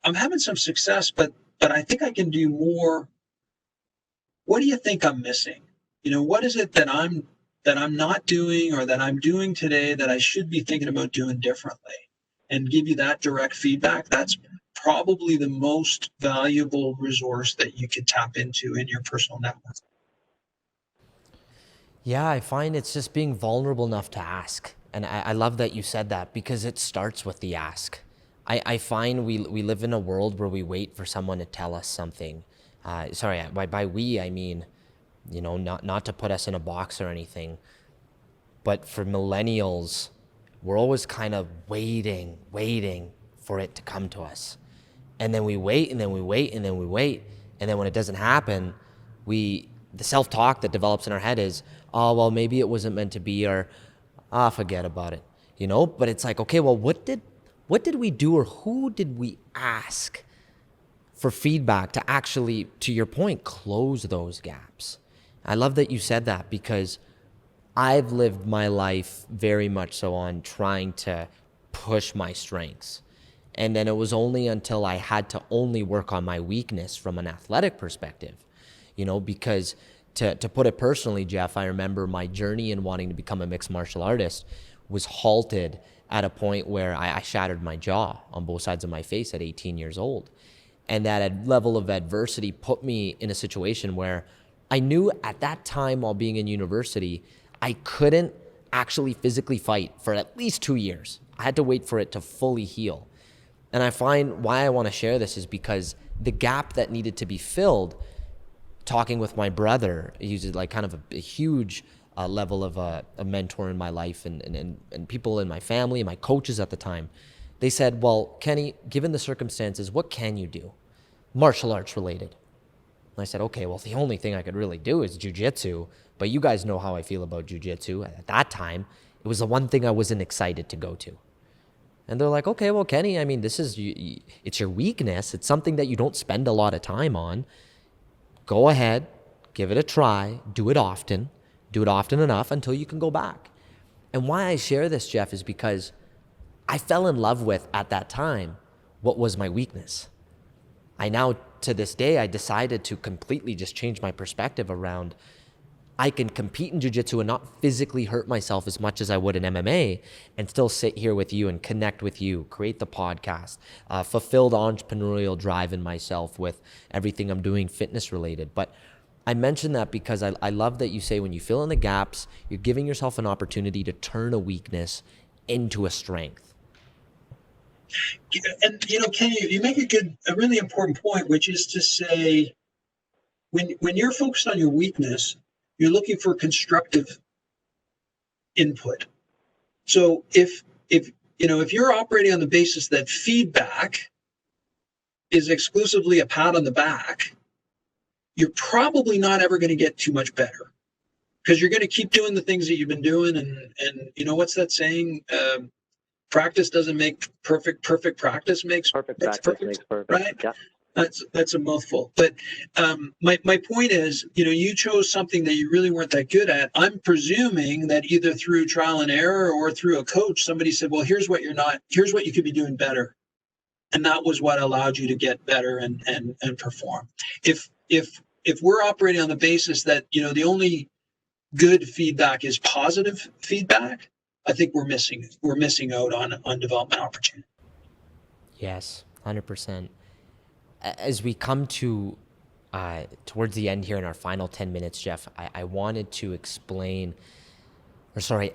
I'm having some success, but I think I can do more. What do you think I'm missing? What is it that I'm not doing or that I'm doing today that I should be thinking about doing differently? And give you that direct feedback. That's probably the most valuable resource that you could tap into in your personal network. Yeah, I find it's just being vulnerable enough to ask. And I love that you said that because it starts with the ask. I find we live in a world where we wait for someone to tell us something. By we, I mean, not to put us in a box or anything, but for millennials, we're always kind of waiting for it to come to us. And then we wait and then we wait and then we wait. And then when it doesn't happen, the self-talk that develops in our head is, oh, well, maybe it wasn't meant to be, or forget about it, But it's like, okay, well, what did we do, or who did we ask for feedback to actually, to your point, close those gaps? I love that you said that because I've lived my life very much so on trying to push my strengths. And then it was only until I had to only work on my weakness from an athletic perspective, because to put it personally, Jeff, I remember my journey in wanting to become a mixed martial artist was halted at a point where I shattered my jaw on both sides of my face at 18 years old. And that level of adversity put me in a situation where I knew at that time while being in university, I couldn't actually physically fight for at least 2 years. I had to wait for it to fully heal. And I find why I want to share this is because the gap that needed to be filled, talking with my brother, he's like kind of a huge level of a mentor in my life and people in my family, my coaches at the time, they said, well, Kenny, given the circumstances, what can you do? Martial arts related. And I said, okay, well, the only thing I could really do is jujitsu. But you guys know how I feel about jujitsu. At that time, it was the one thing I wasn't excited to go to. And they're like, okay, well, Kenny, I mean, it's your weakness. It's something that you don't spend a lot of time on. Go ahead, give it a try, do it often enough until you can go back. And why I share this, Jeff, is because I fell in love with, at that time, what was my weakness. I now, to this day, I decided to completely just change my perspective around I can compete in jiu-jitsu and not physically hurt myself as much as I would in MMA and still sit here with you and connect with you, create the podcast, fulfill the entrepreneurial drive in myself with everything I'm doing fitness related. But I mention that because I love that you say when you fill in the gaps, you're giving yourself an opportunity to turn a weakness into a strength. And, Ken, you make a really important point, which is to say, when you're focused on your weakness, you're looking for constructive input. So if you're operating on the basis that feedback is exclusively a pat on the back, you're probably not ever going to get too much better, because you're going to keep doing the things that you've been doing. And what's that saying? Practice doesn't make perfect. Perfect practice makes perfect. Right? Yeah. That's a mouthful. But my point is, you chose something that you really weren't that good at. I'm presuming that either through trial and error or through a coach, somebody said, well, here's what you could be doing better. And that was what allowed you to get better and perform. If we're operating on the basis that, the only good feedback is positive feedback, I think we're missing out on development opportunity. Yes, 100%. As we come to towards the end here in our final 10 minutes, Jeff, I wanted to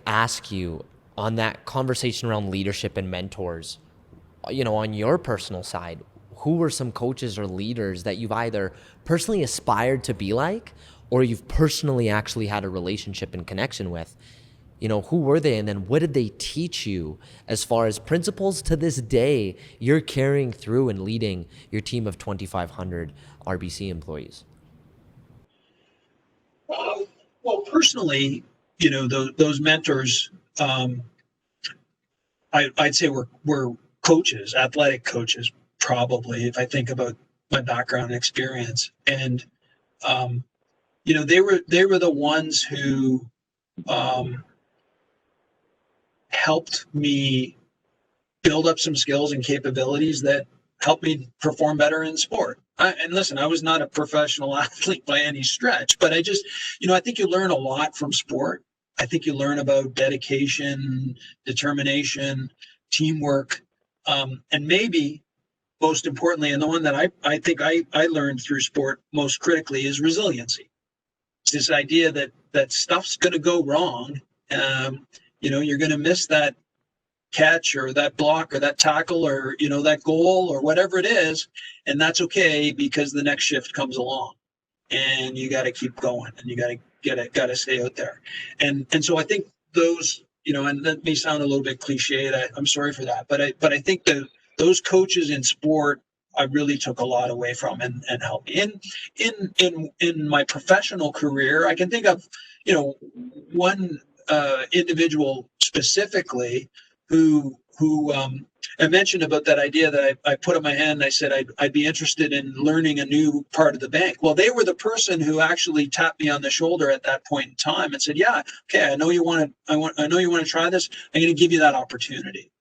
ask you on that conversation around leadership and mentors, on your personal side, who were some coaches or leaders that you've either personally aspired to be like, or you've personally actually had a relationship and connection with? Who were they? And then what did they teach you as far as principles to this day you're carrying through and leading your team of 2,500 RBC employees? Well, personally, those mentors, I'd say were coaches, athletic coaches, probably, if I think about my background and experience. And, they were the ones who helped me build up some skills and capabilities that helped me perform better in sport. And listen, I was not a professional athlete by any stretch, but I just, I think you learn a lot from sport. I think you learn about dedication, determination, teamwork, and maybe most importantly, and the one that I think I learned through sport most critically, is resiliency. It's this idea that stuff's going to go wrong. You're going to miss that catch or that block or that tackle or, that goal or whatever it is. And that's okay, because the next shift comes along and you got to keep going and you got to stay out there. And so I think those, and that may sound a little bit cliched. I'm sorry for that. But I think that those coaches in sport, I really took a lot away from and helped me. In my professional career, I can think of, one individual specifically who I mentioned about that idea that I put in my hand and I said I'd be interested in learning a new part of the bank. Well, they were the person who actually tapped me on the shoulder at that point in time and said, yeah, okay, I know you want to try this. I'm going to give you that opportunity.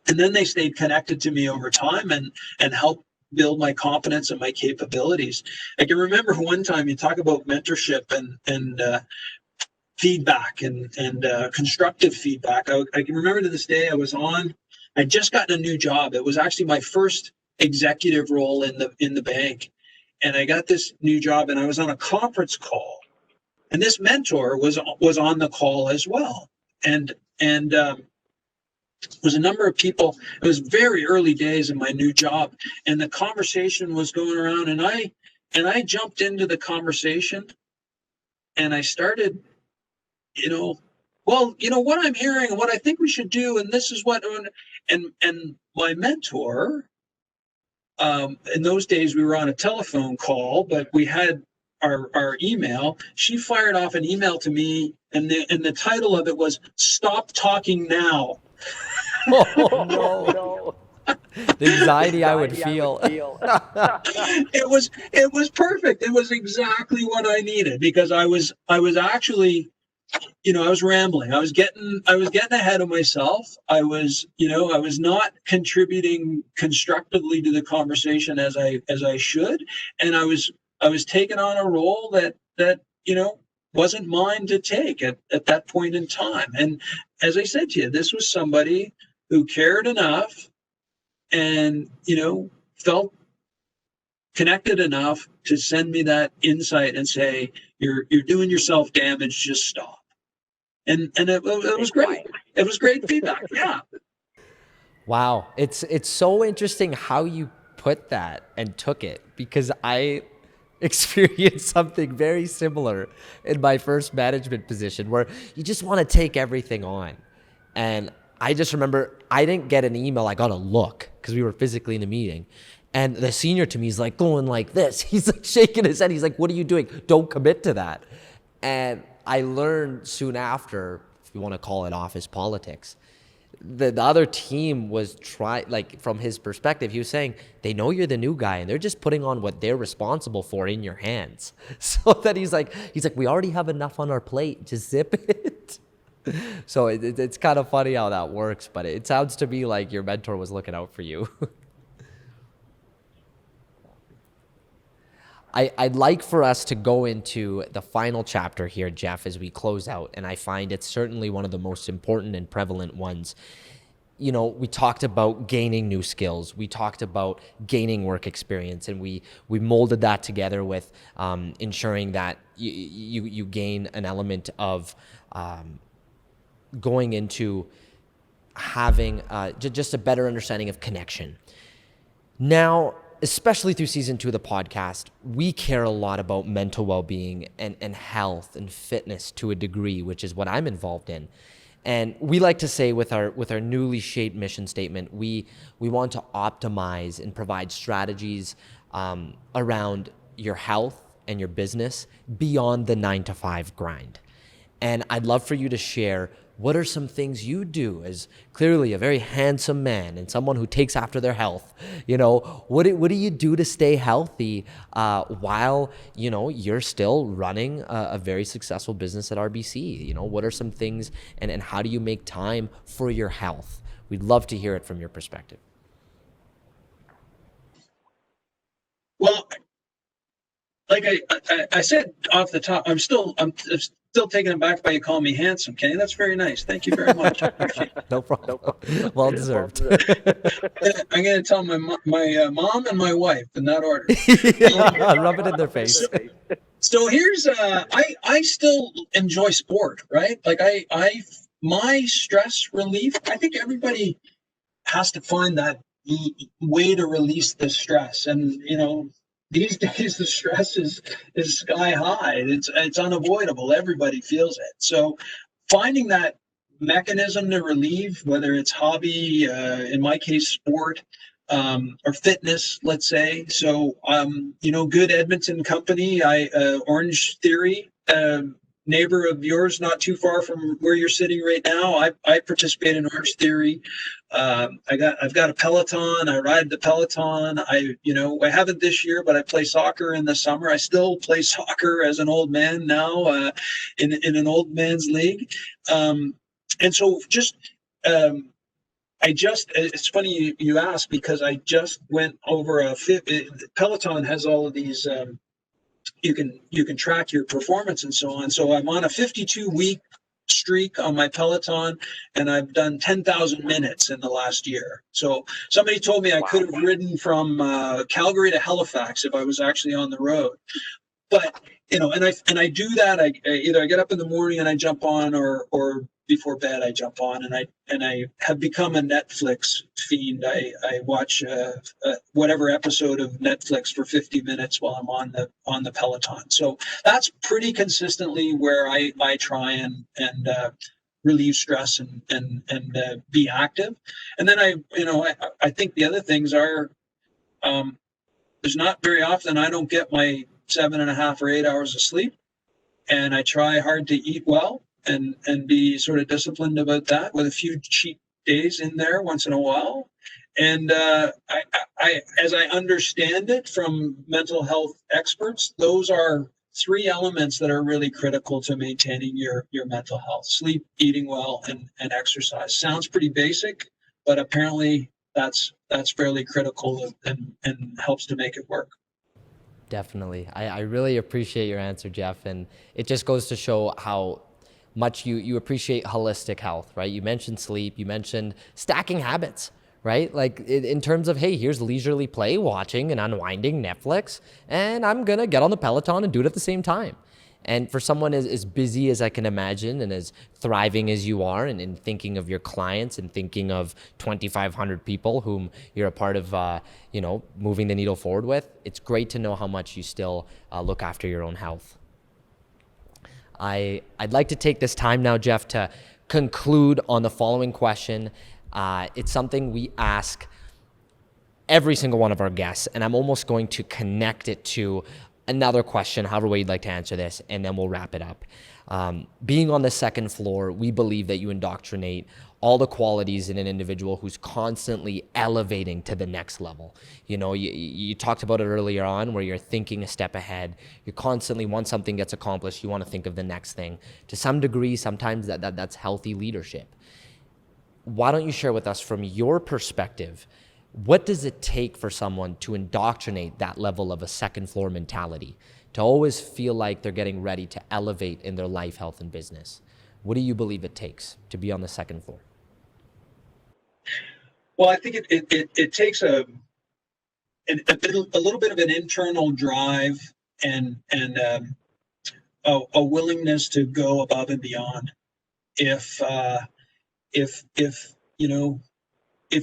And then they stayed connected to me over time and helped build my confidence and my capabilities. I can remember one time, you talk about mentorship and feedback and constructive feedback. I can remember to this day, I'd just gotten a new job. It was actually my first executive role in the bank. And I got this new job and I was on a conference call. And this mentor was on the call as well. And was a number of people. It was very early days in my new job. And the conversation was going around and I jumped into the conversation and I started, what I'm hearing and what I think we should do, and this is what, and my mentor in those days we were on a telephone call, but we had our email. She fired off an email to me, and the title of it was "Stop Talking Now." Oh no. The anxiety I would feel. It was perfect. It was exactly what I needed, because I was actually, I was rambling. I was getting ahead of myself. I was not contributing constructively to the conversation as I should, and I was taking on a role that wasn't mine to take at that point in time. And as I said to you, this was somebody who cared enough and felt connected enough to send me that insight and say, you're doing yourself damage, just stop. And it was great. It was great feedback. Yeah. Wow. It's so interesting how you put that and took it, because I experienced something very similar in my first management position, where you just want to take everything on. And I just remember I didn't get an email. I got a look because we were physically in a meeting. And the senior to me is like going like this. He's like shaking his head. He's like, what are you doing? Don't commit to that. And I learned soon after, if you want to call it office politics, the other team was from his perspective, he was saying, they know you're the new guy and they're just putting on what they're responsible for in your hands. So that he's like, we already have enough on our plate. Just zip it. So it's kind of funny how that works, but it sounds to me like your mentor was looking out for you. I'd like for us to go into the final chapter here, Jeff, as we close out, and I find it's certainly one of the most important and prevalent ones. We talked about gaining new skills. We talked about gaining work experience, and we molded that together with ensuring that you gain an element of going into having just a better understanding of connection. Now, especially through season 2 of the podcast, we care a lot about mental well-being and health and fitness to a degree, which is what I'm involved in. And we like to say with our newly shaped mission statement, we want to optimize and provide strategies around your health and your business beyond the 9-to-5 grind. And I'd love for you to share, what are some things you do as clearly a very handsome man and someone who takes after their health? What do you do to stay healthy while, you're still running a very successful business at RBC? What are some things and how do you make time for your health? We'd love to hear it from your perspective. Well, like I said off the top, I'm still taken aback by you calling me handsome, Kenny. That's very nice. Thank you very much. No problem. Well deserved. I'm going to tell my mom and my wife in that order. Rub it in their face. So here's I still enjoy sport, right? Like my stress relief. I think everybody has to find that way to release the stress, and these days the stress is sky high. It's unavoidable. Everybody feels it. So finding that mechanism to relieve, whether it's hobby, in my case, sport, or fitness, let's say. So, good Edmonton company, Orange Theory, neighbor of yours, not too far from where you're sitting right now. I participate in Orange Theory. I've got a Peloton. I ride the Peloton. I haven't this year, but I play soccer in the summer. I still play soccer as an old man now, in an old man's league. And so it's funny you asked, because I just went over Peloton has all of these, you can track your performance and so on. So I'm on a 52-week streak on my Peloton, and I've done 10,000 minutes in the last year. So somebody told me I could have ridden from Calgary to Halifax if I was actually on the road. But and I do that. I either get up in the morning and I jump on, or before bed I jump on, and I have become a Netflix fiend. I watch whatever episode of Netflix for 50 minutes while I'm on the Peloton. So that's pretty consistently where I try and relieve stress and be active. And then I think the other things are There's not very often I don't get my 7.5 or 8 hours of sleep, and I try hard to eat well and be sort of disciplined about that with a few cheat days in there once in a while. And I, as I understand it from mental health experts, those are three elements that are really critical to maintaining your mental health: sleep, eating well, and exercise. Sounds pretty basic, but apparently that's fairly critical and helps to make it work. Definitely. I really appreciate your answer, Jeff. And it just goes to show how much you appreciate holistic health, right? You mentioned sleep, you mentioned stacking habits, right? Like in terms of, hey, here's leisurely play, watching and unwinding Netflix, and I'm going to get on the Peloton and do it at the same time. And for someone as busy as I can imagine and as thriving as you are, and in thinking of your clients and thinking of 2,500 people whom you're a part of, moving the needle forward with, it's great to know how much you still look after your own health. I'd like to take this time now, Jeff, to conclude on the following question. It's something we ask every single one of our guests, and I'm almost going to connect it to another question, however way you'd like to answer this, and then we'll wrap it up. Being on the second floor, we believe that you indoctrinate all the qualities in an individual who's constantly elevating to the next level. You know, you talked about it earlier on, where you're thinking a step ahead. You're constantly, once something gets accomplished, you want to think of the next thing. To some degree, sometimes that's healthy leadership. Why don't you share with us, from your perspective, what does it take for someone to indoctrinate that level of a second floor mentality, to always feel like they're getting ready to elevate in their life, health, and business? What do you believe it takes to be on the second floor? Well, I think it takes a little bit of an internal drive and a willingness to go above and beyond. If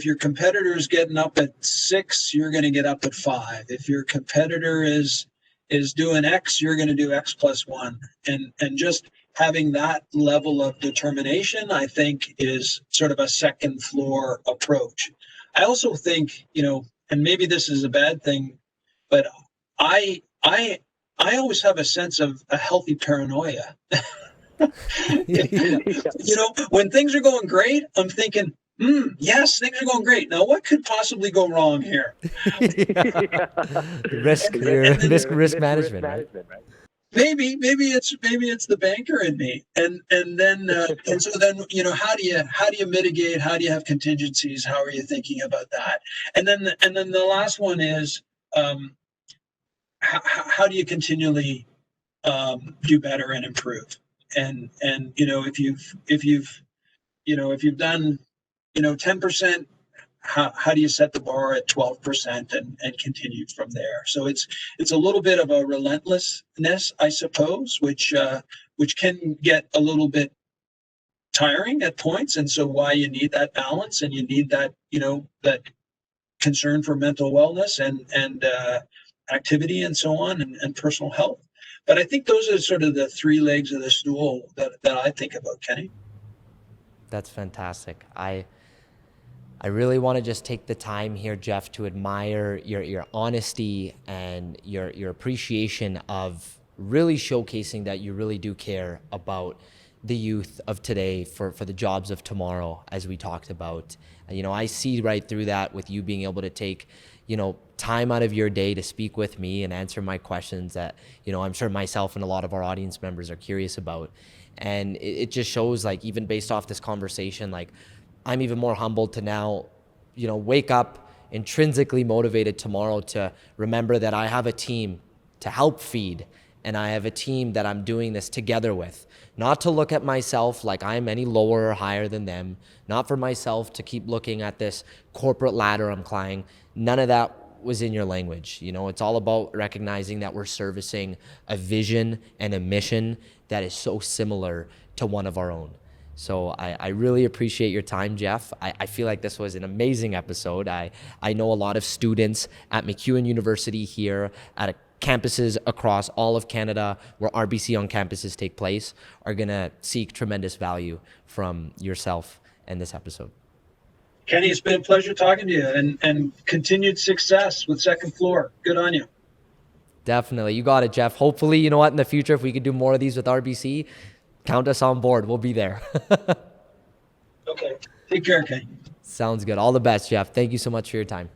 your competitor is getting up at 6, you're going to get up at 5. If your competitor is doing X, you're going to do X plus 1. And just having that level of determination, I think, is sort of a second floor approach. I also think, and maybe this is a bad thing, but I always have a sense of a healthy paranoia. When things are going great, I'm thinking, yes, things are going great. Now, what could possibly go wrong here? Risk management, right? Maybe it's the banker in me, and so then how do you mitigate? How do you have contingencies? How are you thinking about that? And then the last one is how do you continually do better and improve? And if you've done 10%, how do you set the bar at 12% and continue from there? So it's a little bit of a relentlessness, I suppose, which can get a little bit tiring at points. And so why you need that balance, and you need that that concern for mental wellness and activity and so on, and personal health. But I think those are sort of the three legs of the stool that I think about, Kenny. That's fantastic. I really want to just take the time here, Jeff, to admire your honesty and your appreciation of really showcasing that you really do care about the youth of today for the jobs of tomorrow, as we talked about. I see right through that with you being able to take, time out of your day to speak with me and answer my questions that, I'm sure myself and a lot of our audience members are curious about. And it just shows, like, even based off this conversation, like, I'm even more humbled to now, wake up intrinsically motivated tomorrow to remember that I have a team to help feed, and I have a team that I'm doing this together with. Not to look at myself like I'm any lower or higher than them, not for myself to keep looking at this corporate ladder I'm climbing. None of that was in your language. It's all about recognizing that we're servicing a vision and a mission that is so similar to one of our own. So I really appreciate your time, Jeff. I feel like this was an amazing episode. I know a lot of students at MacEwan University here, at campuses across all of Canada where RBC on campuses take place, are going to seek tremendous value from yourself and this episode. Kenny, it's been a pleasure talking to you, and continued success with Second Floor. Good on you. Definitely. You got it, Jeff. Hopefully, you know what, in the future, if we could do more of these with RBC, count us on board. We'll be there. Okay. Take care, Kenny. Sounds good. All the best, Jeff. Thank you so much for your time.